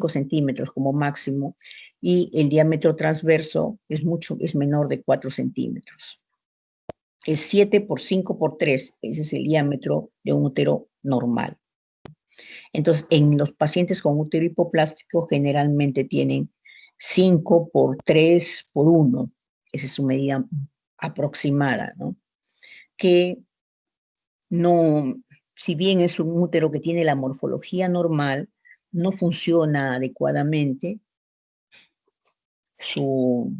centímetros como máximo, y el diámetro transverso es menor de 4 centímetros. Es 7 por 5 por 3, ese es el diámetro de un útero normal. Entonces, en los pacientes con útero hipoplástico generalmente tienen 5 por 3 por 1, esa es su medida aproximada, ¿no? Que no, si bien es un útero que tiene la morfología normal, no funciona adecuadamente, su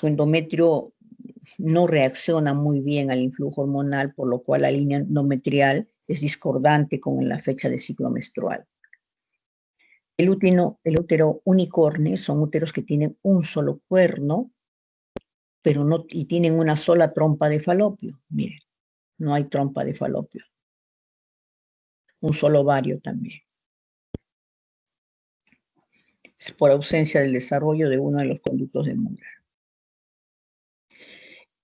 endometrio no reacciona muy bien al influjo hormonal, por lo cual la línea endometrial es discordante con la fecha de ciclo menstrual. El útero unicorne son úteros que tienen un solo cuerno, pero y tienen una sola trompa de falopio. Miren, no hay trompa de falopio. Un solo ovario también. Es por ausencia del desarrollo de uno de los conductos de Muller.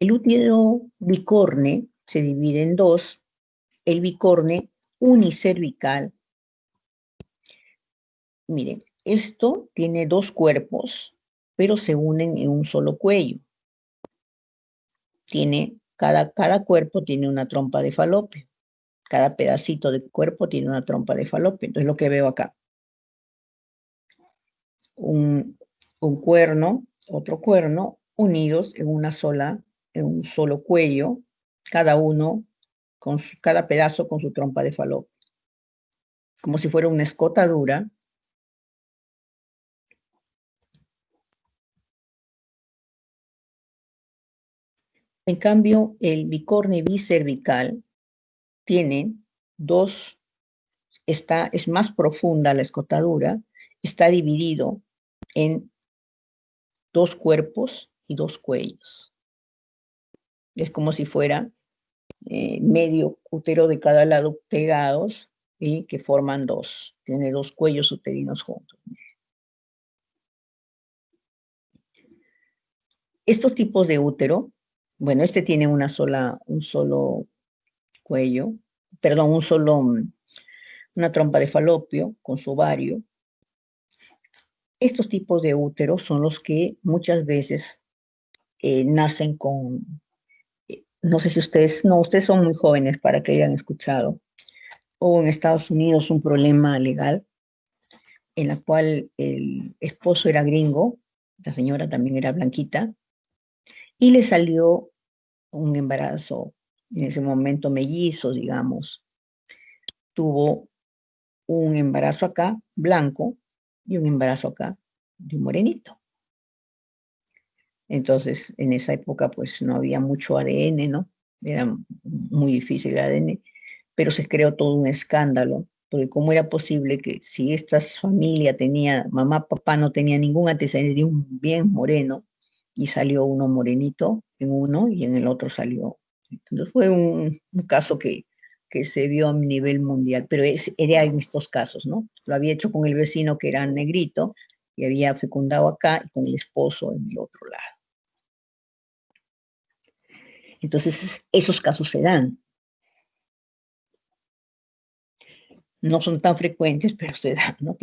El útero bicorne se divide en dos. El bicorne unicervical. Miren, esto tiene 2 cuerpos, pero se unen en un solo cuello. Cada cuerpo tiene una trompa de falopio. Cada pedacito de cuerpo tiene una trompa de falopio. Entonces, lo que veo acá. Un cuerno, otro cuerno, unidos en un solo cuello, cada pedazo con su trompa de falopio. como si fuera una escotadura. En cambio, el bicorne bicervical tiene dos, es más profunda la escotadura, está dividido en dos cuerpos y dos cuellos. Es como si fuera medio útero de cada lado pegados y que forman dos, tiene dos cuellos uterinos juntos. Estos tipos de útero, bueno, este tiene un solo cuello, perdón, una trompa de falopio con su ovario. Estos tipos de útero son los que muchas veces nacen con, no sé si ustedes son muy jóvenes para que hayan escuchado, o en Estados Unidos un problema legal en la cual el esposo era gringo, la señora también era blanquita, y le salió un embarazo, en ese momento mellizo, digamos. Tuvo un embarazo acá, blanco, y un embarazo acá, de un morenito. Entonces, en esa época, pues no había mucho ADN, ¿no? Era muy difícil el ADN, pero se creó todo un escándalo, porque cómo era posible que si esta familia tenía, mamá, papá no tenía ningún antecedente de un bien moreno, y salió uno morenito en uno y en el otro salió. Entonces fue un caso que se vio a nivel mundial, pero era en estos casos, ¿no? Lo había hecho con el vecino que era negrito y había fecundado acá y con el esposo en el otro lado. Entonces, esos casos se dan. No son tan frecuentes, pero se dan, ¿no?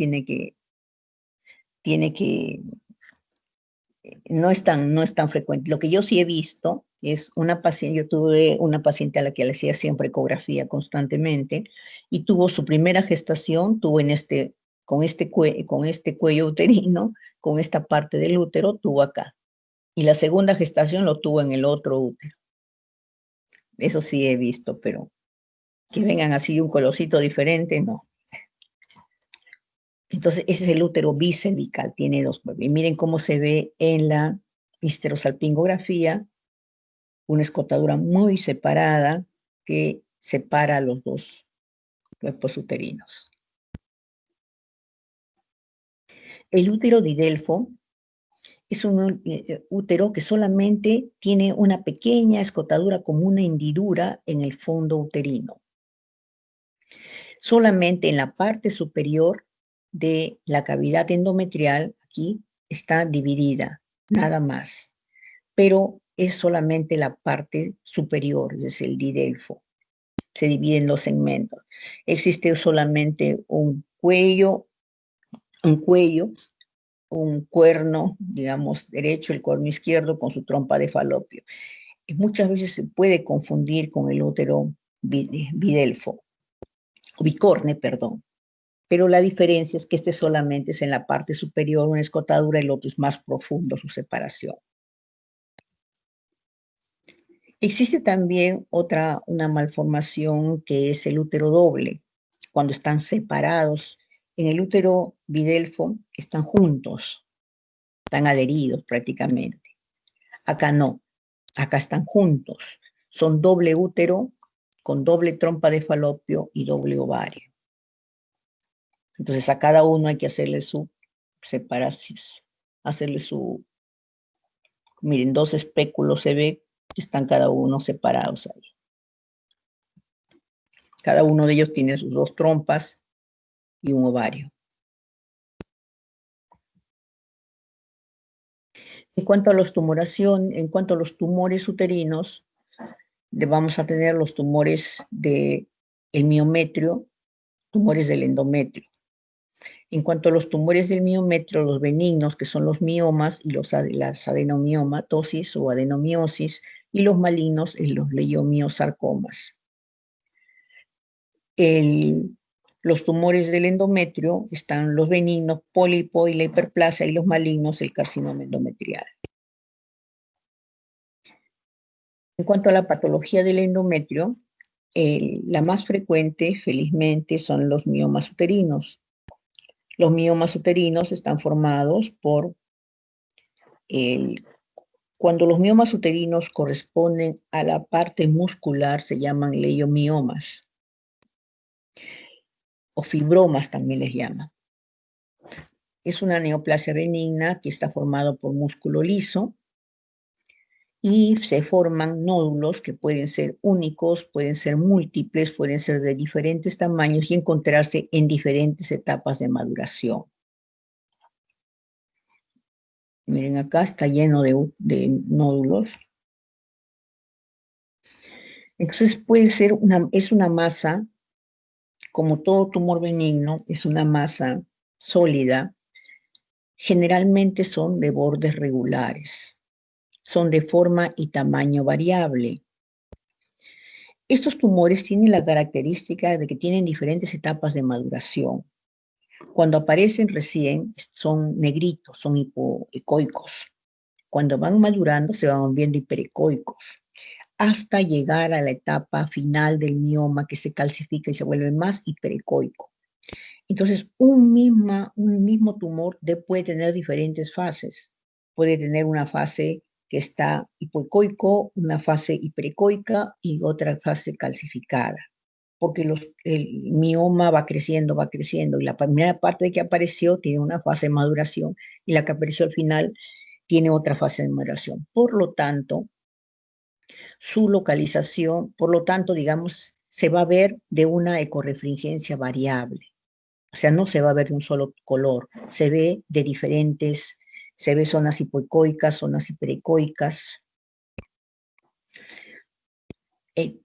No es tan frecuente. Lo que yo sí he visto es una paciente, yo tuve una paciente a la que le hacía siempre ecografía constantemente y tuvo su primera gestación, tuvo con este cuello uterino, con esta parte del útero, tuvo acá. Y la segunda gestación lo tuvo en el otro útero. Eso sí he visto, pero que vengan así un colorcito diferente, no. Entonces, ese es el útero bicervical, tiene dos cuerpos. Y miren cómo se ve en la histerosalpingografía, una escotadura muy separada que separa los dos cuerpos uterinos. El útero didelfo es un útero que solamente tiene una pequeña escotadura como una hendidura en el fondo uterino. Solamente en la parte superior de la cavidad endometrial, aquí está dividida, nada más. Pero es solamente la parte superior, es el didelfo. Se divide en dos segmentos. Existe solamente un cuello, un cuerno, digamos, derecho, el cuerno izquierdo con su trompa de falopio. Y muchas veces se puede confundir con el útero bidelfo, o bicorne, perdón. Pero la diferencia es que este solamente es en la parte superior, una escotadura, el otro es más profundo su separación. Existe también una malformación que es el útero doble, cuando están separados. En el útero bidelfo están juntos, están adheridos prácticamente. Acá no, acá están juntos. Son doble útero con doble trompa de falopio y doble ovario. Entonces a cada uno hay que hacerle su separación, miren, dos espéculos se ve, están cada uno separados ahí. Cada uno de ellos tiene sus dos trompas y un ovario. En cuanto a los tumores uterinos, vamos a tener los tumores del miometrio, tumores del endometrio. En cuanto a los tumores del miometrio, los benignos, que son los miomas y las adenomiomatosis o adenomiosis, y los malignos, los leiomiosarcomas. Los tumores del endometrio están los benignos, pólipo y la hiperplasia, y los malignos, el carcinoma endometrial. En cuanto a la patología del endometrio, La más frecuente, felizmente, son los miomas uterinos. Los miomas uterinos están formados por cuando los miomas uterinos corresponden a la parte muscular, se llaman leiomiomas, o fibromas también les llaman. Es una neoplasia benigna que está formado por músculo liso y se forman nódulos que pueden ser únicos, pueden ser múltiples, pueden ser de diferentes tamaños y encontrarse en diferentes etapas de maduración. Miren, acá está lleno de nódulos. Entonces puede ser es una masa, como todo tumor benigno, es una masa sólida. Generalmente son de bordes regulares, son de forma y tamaño variable. Estos tumores tienen la característica de que tienen diferentes etapas de maduración. Cuando aparecen recién son negritos, son hipoecoicos. Cuando van madurando se van volviendo hiperecoicos, hasta llegar a la etapa final del mioma que se calcifica y se vuelve más hiperecoico. Entonces, un mismo tumor puede tener diferentes fases. Puede tener una fase que está hipoecoico, una fase hiperecoica y otra fase calcificada. Porque el mioma va creciendo, y la primera parte que apareció tiene una fase de maduración y la que apareció al final tiene otra fase de maduración. Por lo tanto, su localización, digamos, se va a ver de una ecorefringencia variable. O sea, no se va a ver de un solo color, se ve de diferentes, se ve zonas hipoecoicas, zonas hiperecoicas.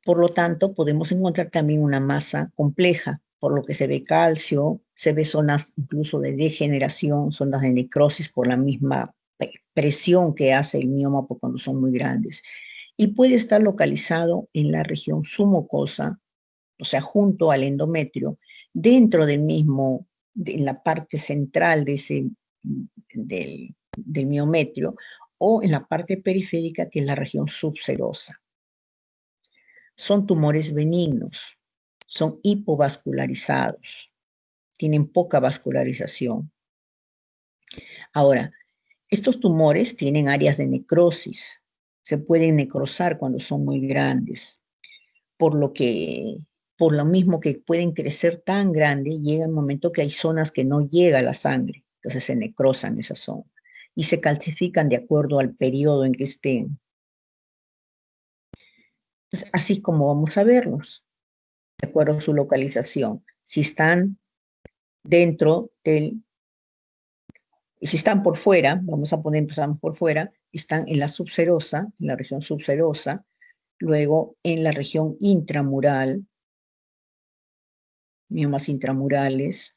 Por lo tanto, podemos encontrar también una masa compleja, por lo que se ve calcio, se ve zonas incluso de degeneración, zonas de necrosis por la misma presión que hace el mioma cuando son muy grandes. Y puede estar localizado en la región submucosa, o sea, junto al endometrio, dentro del mismo, en la parte central del miometrio, o en la parte periférica, que es la región subserosa. Son tumores benignos, son hipovascularizados, tienen poca vascularización. Ahora, estos tumores tienen áreas de necrosis, se pueden necrosar cuando son muy grandes, por lo mismo que pueden crecer tan grande, llega el momento que hay zonas que no llega la sangre, entonces se necrosan esas zonas y se calcifican de acuerdo al periodo en que estén. Entonces, así como vamos a verlos, de acuerdo a su localización. Si están dentro y si están por fuera, empezamos por fuera, están en la subserosa, en la región subserosa, luego en la región intramural, miomas intramurales,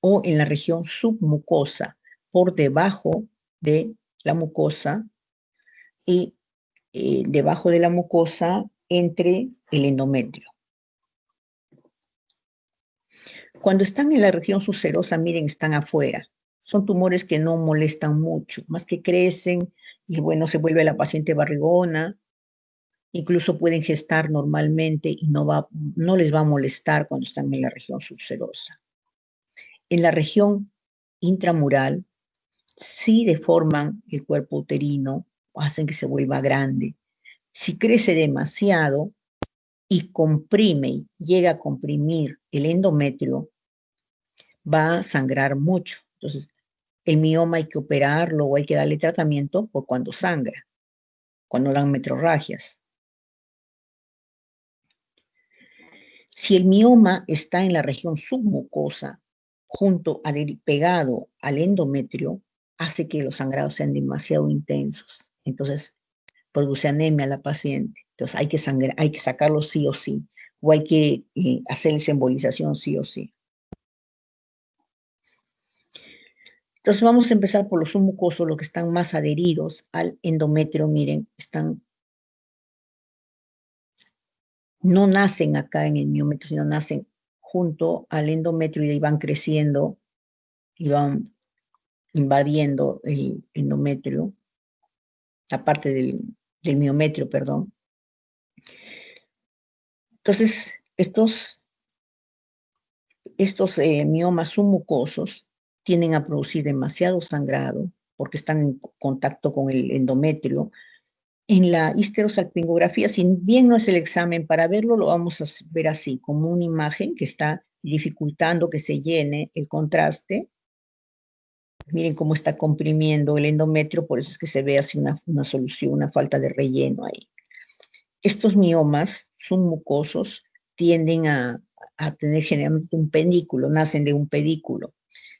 o en la región submucosa, por debajo de la mucosa y debajo de la mucosa entre el endometrio. Cuando están en la región subserosa, miren, están afuera. Son tumores que no molestan mucho, más que crecen y bueno, se vuelve la paciente barrigona. Incluso pueden gestar normalmente y no les va a molestar cuando están en la región subserosa. En la región intramural, sí deforman el cuerpo uterino, hacen que se vuelva grande. Si crece demasiado y comprime, llega a comprimir el endometrio, va a sangrar mucho. Entonces, el mioma hay que operarlo o hay que darle tratamiento por cuando sangra, cuando dan metrorragias. Si el mioma está en la región submucosa, pegado al endometrio, hace que los sangrados sean demasiado intensos. Entonces, produce anemia a la paciente. Entonces, hay que sacarlo sí o sí, o hay que hacerles embolización sí o sí. Entonces, vamos a empezar por los submucosos, los que están más adheridos al endometrio. Miren, no nacen acá en el miometrio, sino nacen junto al endometrio y ahí van creciendo y van invadiendo el endometrio, la parte del miometrio, perdón. Entonces, estos miomas submucosos tienden a producir demasiado sangrado porque están en contacto con el endometrio. En la histerosalpingografía, si bien no es el examen para verlo, lo vamos a ver así, como una imagen que está dificultando que se llene el contraste. Miren cómo está comprimiendo el endometrio, por eso es que se ve así una solución, una falta de relleno ahí. Estos miomas submucosos tienden a tener generalmente un pedículo, nacen de un pedículo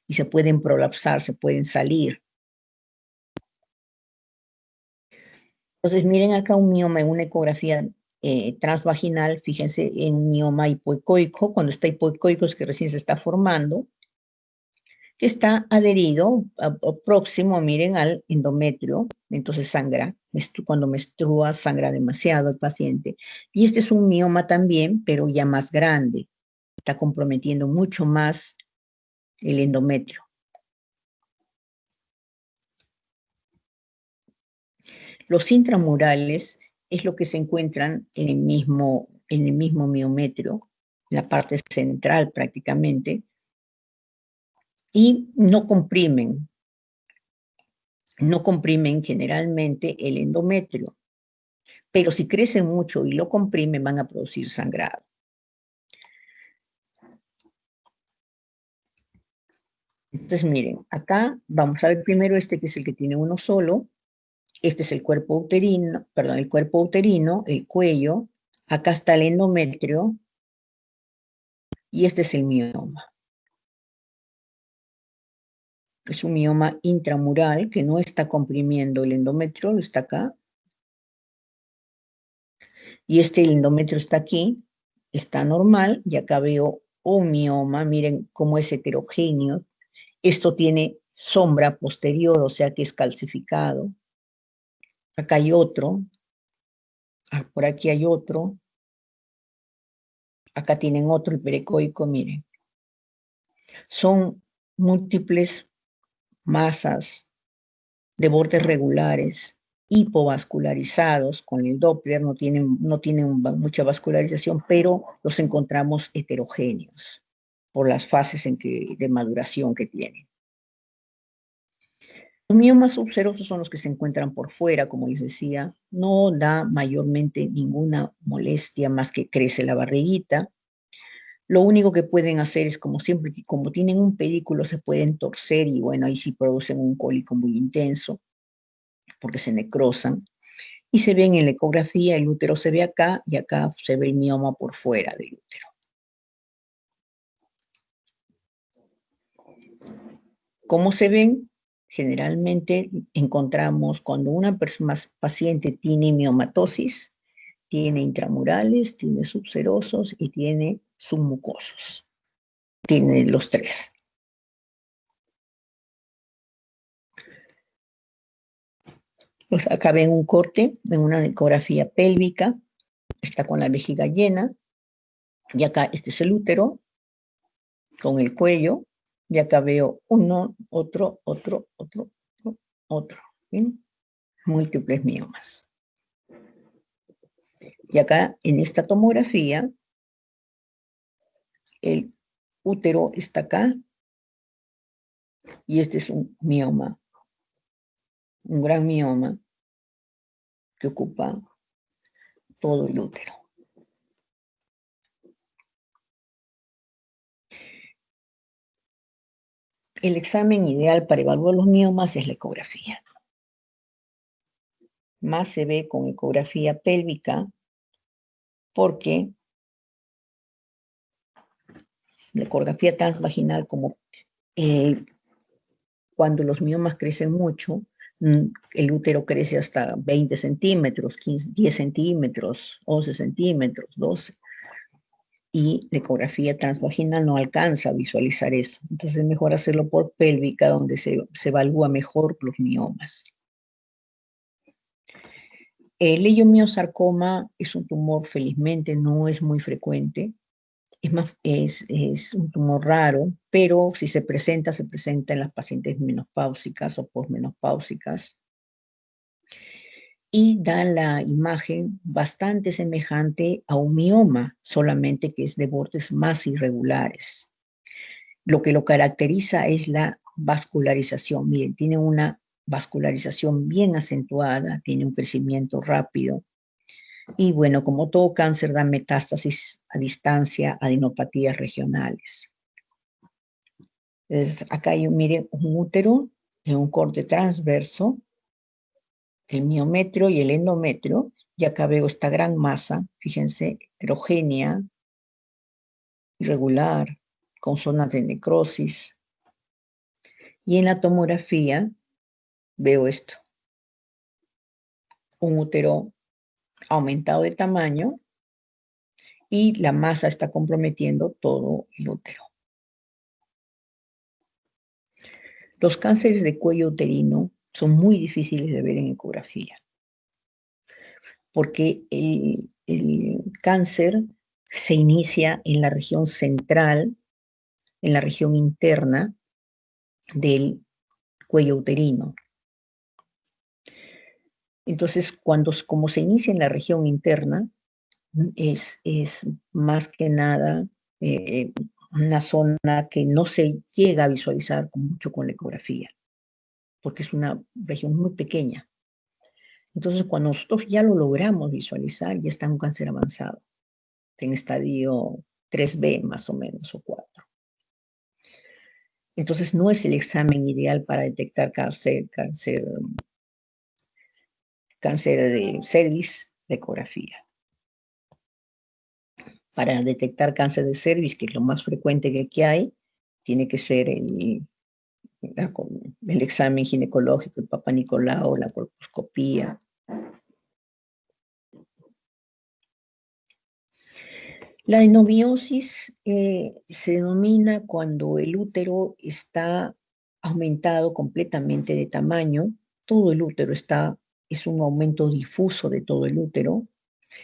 y se pueden prolapsar, se pueden salir. Entonces, miren acá un mioma en una ecografía transvaginal, fíjense en un mioma hipoecoico, cuando está hipoecoico es que recién se está formando, que está adherido próximo, miren, al endometrio, entonces sangra, cuando menstrua sangra demasiado el paciente. Y este es un mioma también, pero ya más grande, está comprometiendo mucho más el endometrio. Los intramurales es lo que se encuentran en el mismo miometrio, en la parte central prácticamente, y no comprimen generalmente el endometrio, pero si crecen mucho y lo comprimen van a producir sangrado. Entonces miren, acá vamos a ver primero este que es el que tiene uno solo. Este es el cuerpo uterino, el cuello. Acá está el endometrio y este es el mioma. Es un mioma intramural que no está comprimiendo el endometrio, está acá. Y el endometrio está aquí, está normal, y acá veo un mioma, miren cómo es heterogéneo. Esto tiene sombra posterior, o sea que es calcificado. Acá hay otro, por aquí hay otro. Acá tienen otro hiperecoico, miren. Son múltiples masas de bordes regulares, hipovascularizados con el Doppler, no tienen mucha vascularización, pero los encontramos heterogéneos por las fases de maduración que tienen. Los miomas subserosos son los que se encuentran por fuera, como les decía, no da mayormente ninguna molestia más que crece la barriguita. Lo único que pueden hacer es, como siempre, como tienen un pedículo, se pueden torcer y bueno, ahí sí producen un cólico muy intenso porque se necrosan. Y se ven en la ecografía, el útero se ve acá y acá se ve el mioma por fuera del útero. ¿Cómo se ven? Generalmente encontramos cuando una paciente tiene miomatosis, tiene intramurales, tiene subserosos y tiene submucosos. Tiene los tres. Pues acá ven un corte, ven una ecografía pélvica, está con la vejiga llena, y acá este es el útero, con el cuello, y acá veo uno, otro, ¿bien? Múltiples miomas. Y acá en esta tomografía, el útero está acá, y este es un mioma, un gran mioma que ocupa todo el útero. El examen ideal para evaluar los miomas es la ecografía. Más se ve con ecografía pélvica porque la ecografía transvaginal, como cuando los miomas crecen mucho, el útero crece hasta 20 centímetros, 15, 10 centímetros, 11 centímetros, 12. Y la ecografía transvaginal no alcanza a visualizar eso. Entonces es mejor hacerlo por pélvica, donde se evalúa mejor los miomas. El leiomiosarcoma es un tumor, felizmente, no es muy frecuente. Es un tumor raro, pero si se presenta en las pacientes menopáusicas o posmenopáusicas. y da la imagen bastante semejante a un mioma, solamente que es de bordes más irregulares. Lo que lo caracteriza es la vascularización. Miren, tiene una vascularización bien acentuada, tiene un crecimiento rápido. Y bueno, como todo cáncer, da metástasis a distancia, adenopatías regionales. Entonces, acá hay, miren, un útero en un corte transverso, el miometrio y el endometrio, y acá veo esta gran masa, fíjense, heterogénea, irregular, con zonas de necrosis. Y en la tomografía veo esto, un útero aumentado de tamaño y la masa está comprometiendo todo el útero. Los cánceres de cuello uterino son muy difíciles de ver en ecografía, porque el cáncer se inicia en la región central, en la región interna del cuello uterino. Entonces, como se inicia en la región interna, es más que nada una zona que no se llega a visualizar mucho con la ecografía, porque es una región muy pequeña. Entonces, cuando nosotros ya lo logramos visualizar, ya está un cáncer avanzado, en estadio 3B más o menos, o 4. Entonces, no es el examen ideal para detectar cáncer de cervix de ecografía. Para detectar cáncer de cervix, que es lo más frecuente que hay, tiene que ser el examen ginecológico, el Papa Nicolau, la colposcopía. La adenomiosis se denomina cuando el útero está aumentado completamente de tamaño. Todo el útero es un aumento difuso de todo el útero.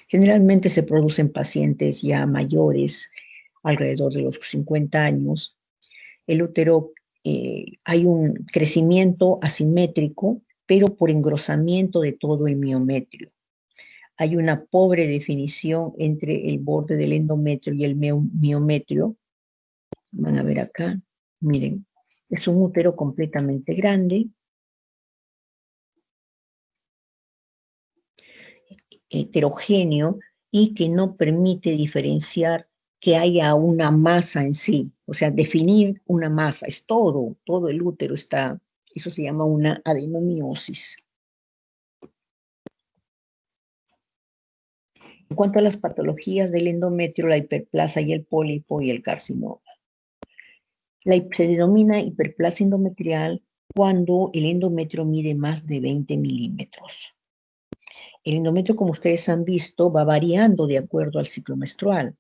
Generalmente se produce en pacientes ya mayores, alrededor de los 50 años. El útero, hay un crecimiento asimétrico, pero por engrosamiento de todo el miometrio. Hay una pobre definición entre el borde del endometrio y el miometrio. Van a ver acá, miren, es un útero completamente grande, heterogéneo, y que no permite diferenciar que haya una masa en sí, o sea, definir una masa, es todo el útero está, eso se llama una adenomiosis. En cuanto a las patologías del endometrio, la hiperplasia y el pólipo y el carcinoma. Se denomina hiperplasia endometrial cuando el endometrio mide más de 20 milímetros. El endometrio, como ustedes han visto, va variando de acuerdo al ciclo menstrual.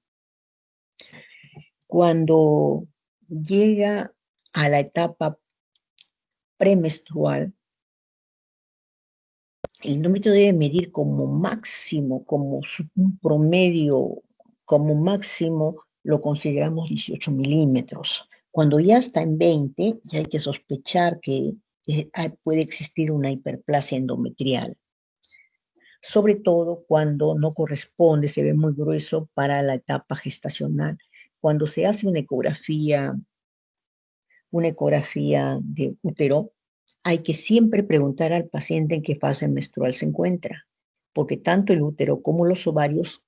Cuando llega a la etapa premenstrual, el endometrio debe medir como máximo, como un promedio, como máximo lo consideramos 18 milímetros. Cuando ya está en 20, ya hay que sospechar que puede existir una hiperplasia endometrial. Sobre todo cuando no corresponde, se ve muy grueso para la etapa gestacional. Cuando se hace una ecografía de útero, hay que siempre preguntar al paciente en qué fase menstrual se encuentra, porque tanto el útero como los ovarios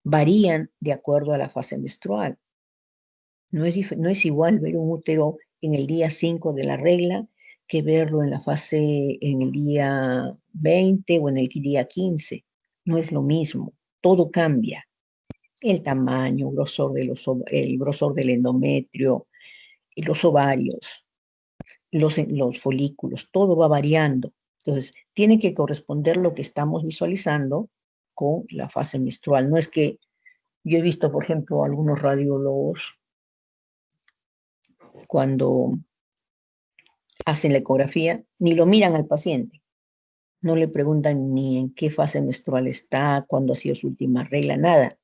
varían de acuerdo a la fase menstrual. No es igual ver un útero en el día 5 de la regla que verlo en el día 20 o en el día 15. No es lo mismo, todo cambia. El tamaño, el grosor del endometrio, los ovarios, los folículos, todo va variando. Entonces, tiene que corresponder lo que estamos visualizando con la fase menstrual. No es que yo he visto, por ejemplo, algunos radiólogos cuando hacen la ecografía, ni lo miran al paciente. No le preguntan ni en qué fase menstrual está, cuándo ha sido su última regla, nada.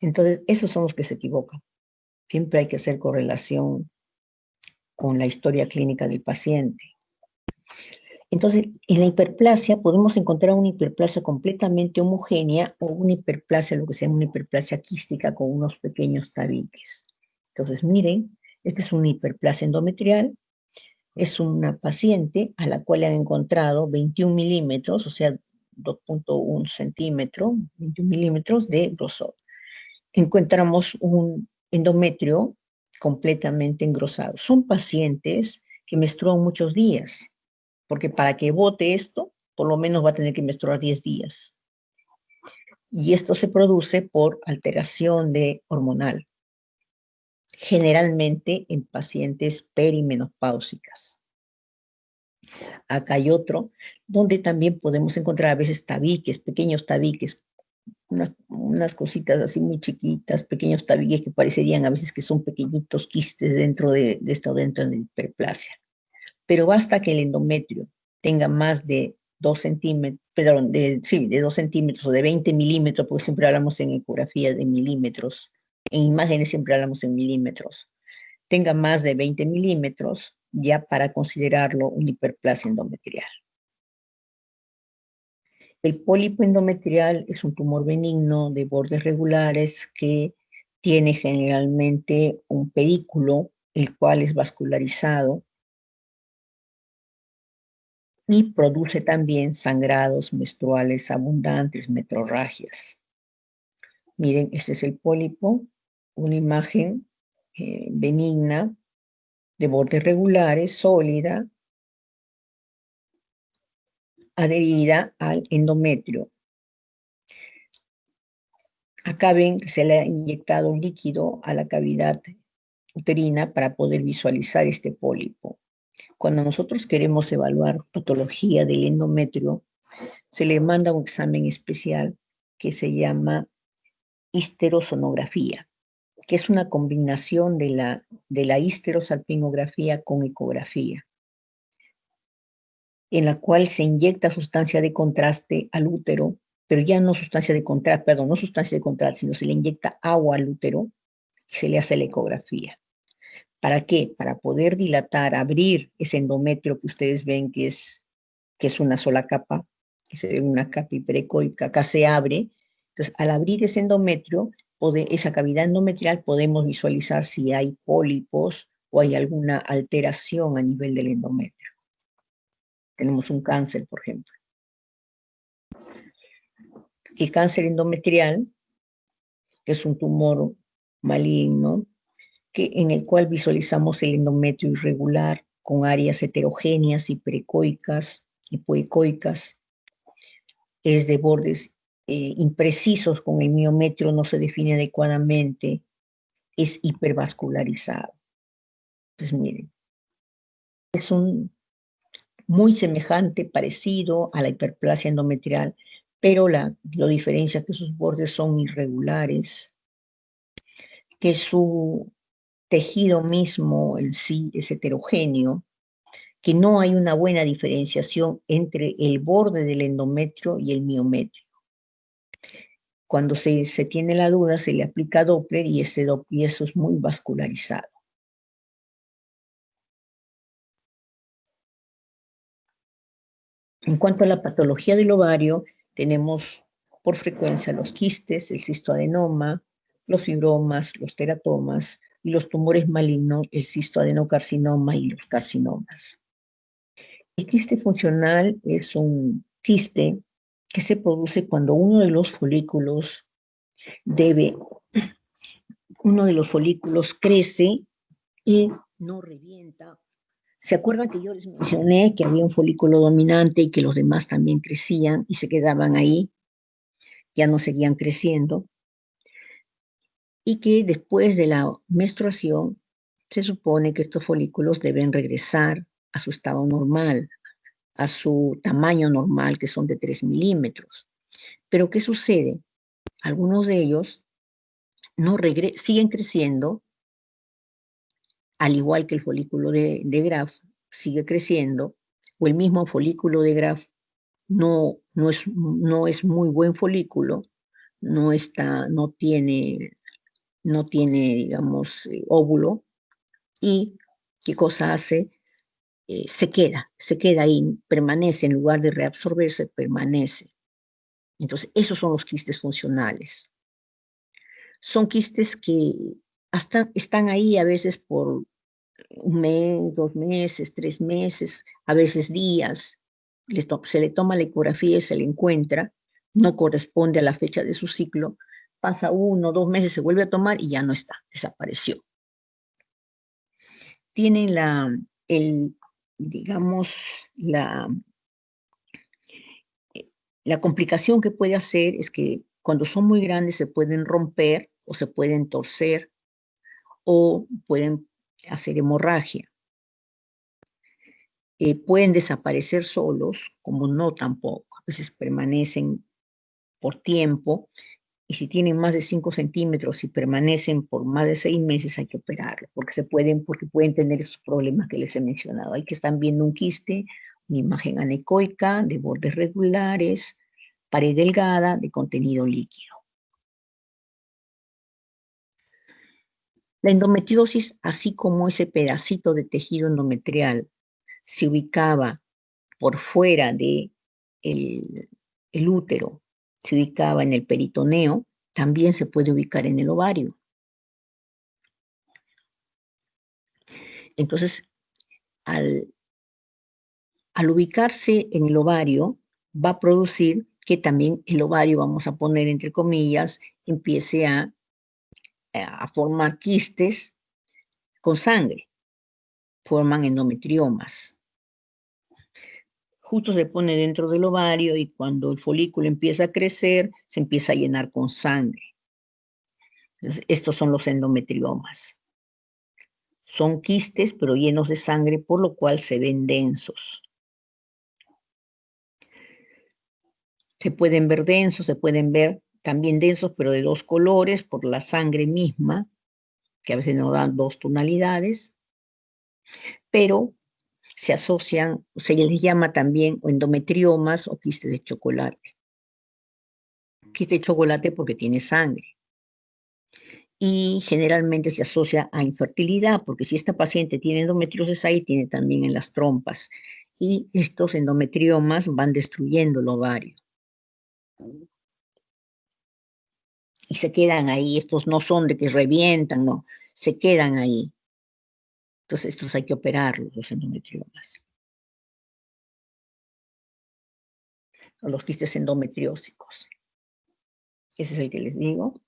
Entonces, esos son los que se equivocan. Siempre hay que hacer correlación con la historia clínica del paciente. Entonces, en la hiperplasia podemos encontrar una hiperplasia completamente homogénea o una hiperplasia, lo que se llama una hiperplasia quística con unos pequeños tabiques. Entonces, miren, esta es una hiperplasia endometrial. Es una paciente a la cual le han encontrado 21 milímetros, o sea, 2.1 centímetro, 21 milímetros de grosor. Encontramos un endometrio completamente engrosado. Son pacientes que menstruan muchos días, porque para que bote esto, por lo menos va a tener que menstruar 10 días. Y esto se produce por alteración hormonal, generalmente en pacientes perimenopáusicas. Acá hay otro, donde también podemos encontrar a veces tabiques, pequeños tabiques, unas cositas así muy chiquitas, pequeños tabiques que parecerían a veces que son pequeñitos quistes dentro de esto, dentro de la hiperplasia. Pero basta que el endometrio tenga más de 2 centímetros, perdón, de 2 centímetros o de 20 milímetros, porque siempre hablamos en ecografía de milímetros, en imágenes siempre hablamos en milímetros, tenga más de 20 milímetros ya para considerarlo una hiperplasia endometrial. El pólipo endometrial es un tumor benigno de bordes regulares que tiene generalmente un pedículo, el cual es vascularizado y produce también sangrados menstruales abundantes, metrorragias. Miren, este es el pólipo, una imagen benigna de bordes regulares, sólida, adherida al endometrio. Acá ven que se le ha inyectado líquido a la cavidad uterina para poder visualizar este pólipo. Cuando nosotros queremos evaluar patología del endometrio, se le manda un examen especial que se llama histerosonografía, que es una combinación de la histerosalpingografía con ecografía, en la cual se inyecta sustancia de contraste al útero, pero ya no sustancia de contraste, perdón, no sustancia de contraste, sino se le inyecta agua al útero y se le hace la ecografía. ¿Para qué? Para poder dilatar, abrir ese endometrio que ustedes ven que es una sola capa, que se ve una capa hiperecoica, acá se abre. Entonces, al abrir ese endometrio, esa cavidad endometrial, podemos visualizar si hay pólipos o hay alguna alteración a nivel del endometrio. Tenemos un cáncer, por ejemplo. El cáncer endometrial, que es un tumor maligno, en el cual visualizamos el endometrio irregular con áreas heterogéneas, hiperecoicas, hipoecoicas, es de bordes imprecisos con el miometrio, no se define adecuadamente, es hipervascularizado. Entonces, miren, es muy semejante, parecido a la hiperplasia endometrial, pero lo diferencia que sus bordes son irregulares, que su tejido mismo en sí es heterogéneo, que no hay una buena diferenciación entre el borde del endometrio y el miometrio. Cuando se tiene la duda, se le aplica Doppler y eso es muy vascularizado. En cuanto a la patología del ovario, tenemos por frecuencia los quistes, el cistoadenoma, los fibromas, los teratomas y los tumores malignos, el cistoadenocarcinoma y los carcinomas. El quiste funcional es un quiste que se produce cuando uno de los folículos crece y no revienta. ¿Se acuerdan que yo les mencioné que había un folículo dominante y que los demás también crecían y se quedaban ahí? Ya no seguían creciendo. Y que después de la menstruación se supone que estos folículos deben regresar a su estado normal, a su tamaño normal, que son de 3 milímetros. Pero ¿qué sucede? Algunos de ellos siguen creciendo, al igual que el folículo de Graf sigue creciendo, o el mismo folículo de Graf no es muy buen folículo, no tiene, digamos, óvulo, y ¿qué cosa hace? se queda ahí, permanece, en lugar de reabsorberse, permanece. Entonces, esos son los quistes funcionales. Son quistes que hasta están ahí a veces por un mes, 2 meses, 3 meses, a veces días. Se le toma la ecografía y se le encuentra, no corresponde a la fecha de su ciclo, pasa 1 o 2 meses, se vuelve a tomar y ya no está, desapareció. Tienen digamos, la complicación que puede hacer es que cuando son muy grandes se pueden romper o se pueden torcer o pueden hacer hemorragia. Pueden desaparecer solos, como no tampoco. A veces permanecen por tiempo, y si tienen más de 5 centímetros y permanecen por más de 6 meses, hay que operarlo, porque pueden tener esos problemas que les he mencionado. Hay que estar viendo un quiste, una imagen anecoica, de bordes regulares, pared delgada, de contenido líquido. La endometriosis, así como ese pedacito de tejido endometrial se ubicaba por fuera de el útero, se ubicaba en el peritoneo, también se puede ubicar en el ovario. Entonces, al ubicarse en el ovario, va a producir que también el ovario, vamos a poner entre comillas, empiece a formar quistes con sangre, forman endometriomas. Justo se pone dentro del ovario y cuando el folículo empieza a crecer, se empieza a llenar con sangre. Entonces, estos son los endometriomas. Son quistes, pero llenos de sangre, por lo cual se ven densos. Se pueden ver densos, se pueden ver también densos, pero de 2 colores, por la sangre misma, que a veces nos dan 2 tonalidades, pero se asocian, se les llama también endometriomas o quistes de chocolate. Quiste de chocolate porque tiene sangre. Y generalmente se asocia a infertilidad, porque si esta paciente tiene endometriosis ahí, tiene también en las trompas. Y estos endometriomas van destruyendo el ovario. Y se quedan ahí, estos no son de que revientan, no, se quedan ahí. Entonces estos hay que operarlos, los endometriomas. O los quistes endometriósicos. Ese es el que les digo.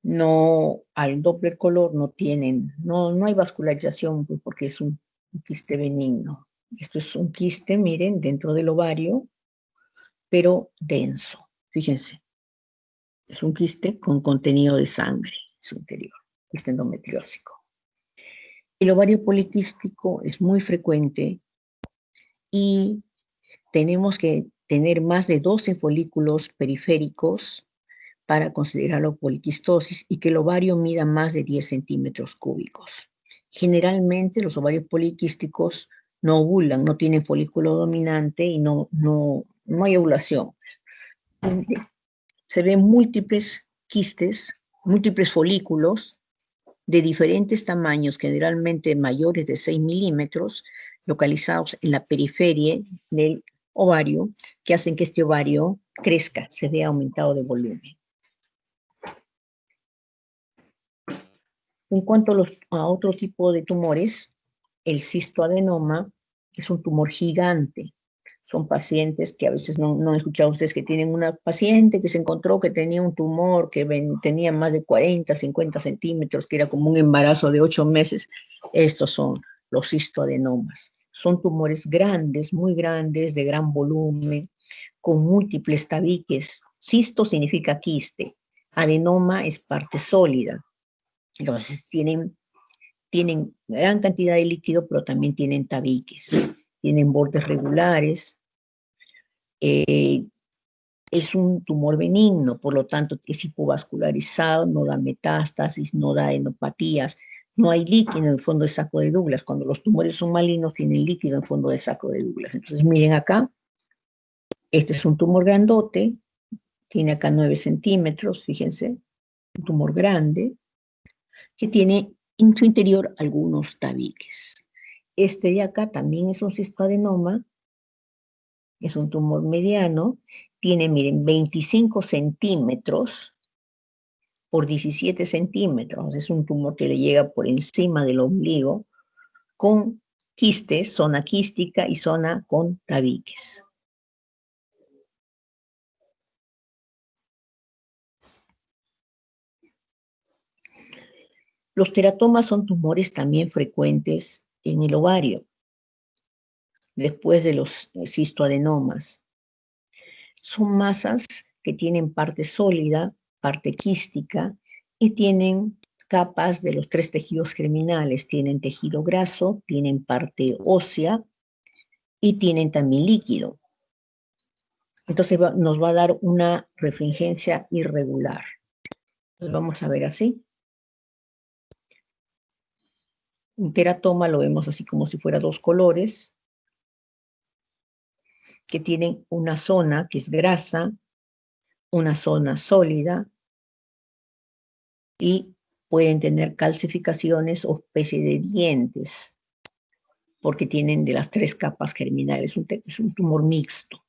No, al Doppler color no tienen, no hay vascularización, pues, porque es un quiste benigno. Esto es un quiste, miren, dentro del ovario, pero denso. Fíjense, es un quiste con contenido de sangre en su interior, quiste endometriósico. El ovario poliquístico es muy frecuente y tenemos que tener más de 12 folículos periféricos para considerarlo poliquistosis y que el ovario mida más de 10 centímetros cúbicos. Generalmente los ovarios poliquísticos no ovulan, no tienen folículo dominante y no hay ovulación. Se ven múltiples quistes, múltiples folículos de diferentes tamaños, generalmente mayores de 6 milímetros, localizados en la periferia del ovario, que hacen que este ovario crezca, se vea aumentado de volumen. En cuanto a otro tipo de tumores, el cistoadenoma es un tumor gigante. Son pacientes que a veces no han escuchado ustedes que tienen una paciente que se encontró que tenía un tumor que tenía más de 40, 50 centímetros, que era como un embarazo de 8 meses. Estos son los cistoadenomas. Son tumores grandes, muy grandes, de gran volumen, con múltiples tabiques. Cisto significa quiste. Adenoma es parte sólida. Entonces tienen gran cantidad de líquido, pero también tienen tabiques. Tienen bordes regulares. Es un tumor benigno, por lo tanto es hipovascularizado, no da metástasis, no da enopatías, no hay líquido en el fondo de saco de Douglas. Cuando los tumores son malignos, tienen líquido en el fondo de saco de Douglas. Entonces miren acá, este es un tumor grandote, tiene acá 9 centímetros, fíjense, un tumor grande, que tiene en su interior algunos tabiques. Este de acá también es un cistoadenoma, es un tumor mediano, tiene, miren, 25 centímetros por 17 centímetros, es un tumor que le llega por encima del ombligo, con quistes, zona quística y zona con tabiques. Los teratomas son tumores también frecuentes en el ovario, después de los cistoadenomas. Son masas que tienen parte sólida, parte quística, y tienen capas de los 3 tejidos germinales. Tienen tejido graso, tienen parte ósea y tienen también líquido. Entonces nos va a dar una refringencia irregular. Entonces vamos a ver así. Un teratoma lo vemos así como si fuera 2 colores, que tienen una zona que es grasa, una zona sólida, y pueden tener calcificaciones o especie de dientes, porque tienen de las 3 capas germinales. Es un tumor mixto.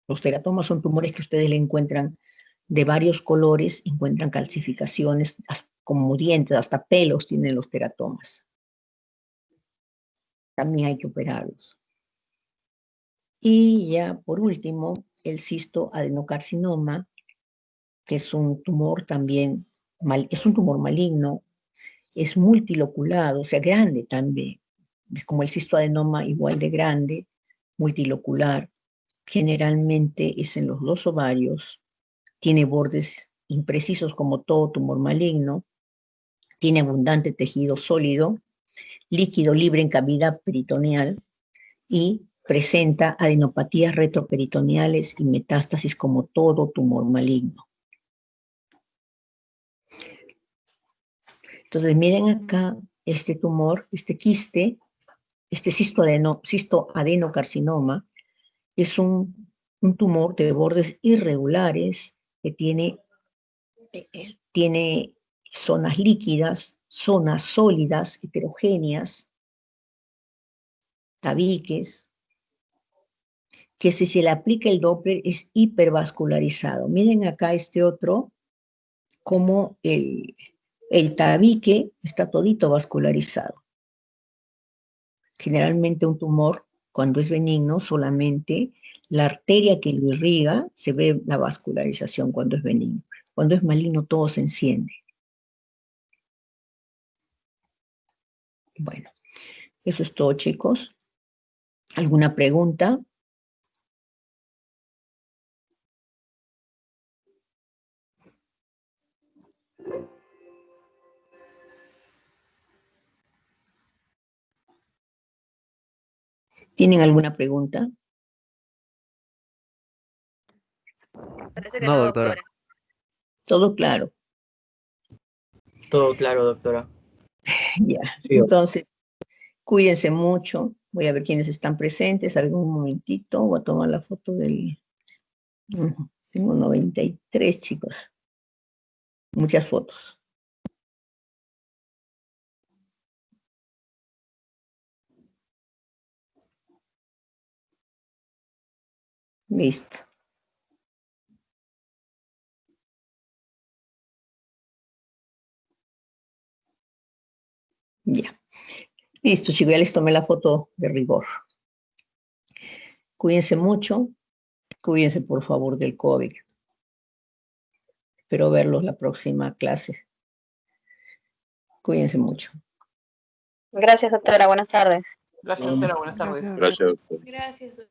Los teratomas son tumores que ustedes le encuentran de varios colores, encuentran calcificaciones como dientes, hasta pelos tienen los teratomas. También hay que operarlos. Y ya por último, el cistoadenocarcinoma, que es un tumor también, es un tumor maligno, es multiloculado, o sea, grande también. Es como el cistoadenoma, igual de grande, multilocular. Generalmente es en los 2 ovarios, tiene bordes imprecisos como todo tumor maligno, tiene abundante tejido sólido, líquido libre en cavidad peritoneal y presenta adenopatías retroperitoneales y metástasis como todo tumor maligno. Entonces miren acá este tumor, este quiste, este cistoadenocarcinoma, es un tumor de bordes irregulares que tiene zonas líquidas, zonas sólidas, heterogéneas, tabiques, que si se le aplica el Doppler es hipervascularizado. Miren acá este otro, como el tabique está todito vascularizado. Generalmente un tumor, cuando es benigno, solamente la arteria que lo irriga, se ve la vascularización cuando es benigno. Cuando es maligno, todo se enciende. Bueno, eso es todo, chicos. ¿Alguna pregunta? ¿Tienen alguna pregunta? Parece que No, no, doctora. doctora. ¿Todo claro? Todo claro, doctora. Ya, Sí, entonces, cuídense mucho. Voy a ver quiénes están presentes. Algún momentito. Voy a tomar la foto del... Tengo 93, chicos. Muchas fotos. Listo. Ya. Listo, chicos, ya les tomé la foto de rigor. Cuídense mucho. Cuídense, por favor, del COVID. Espero verlos la próxima clase. Cuídense mucho. Gracias, doctora. Buenas tardes. Gracias, doctora. Buenas tardes. Gracias, doctor. Gracias.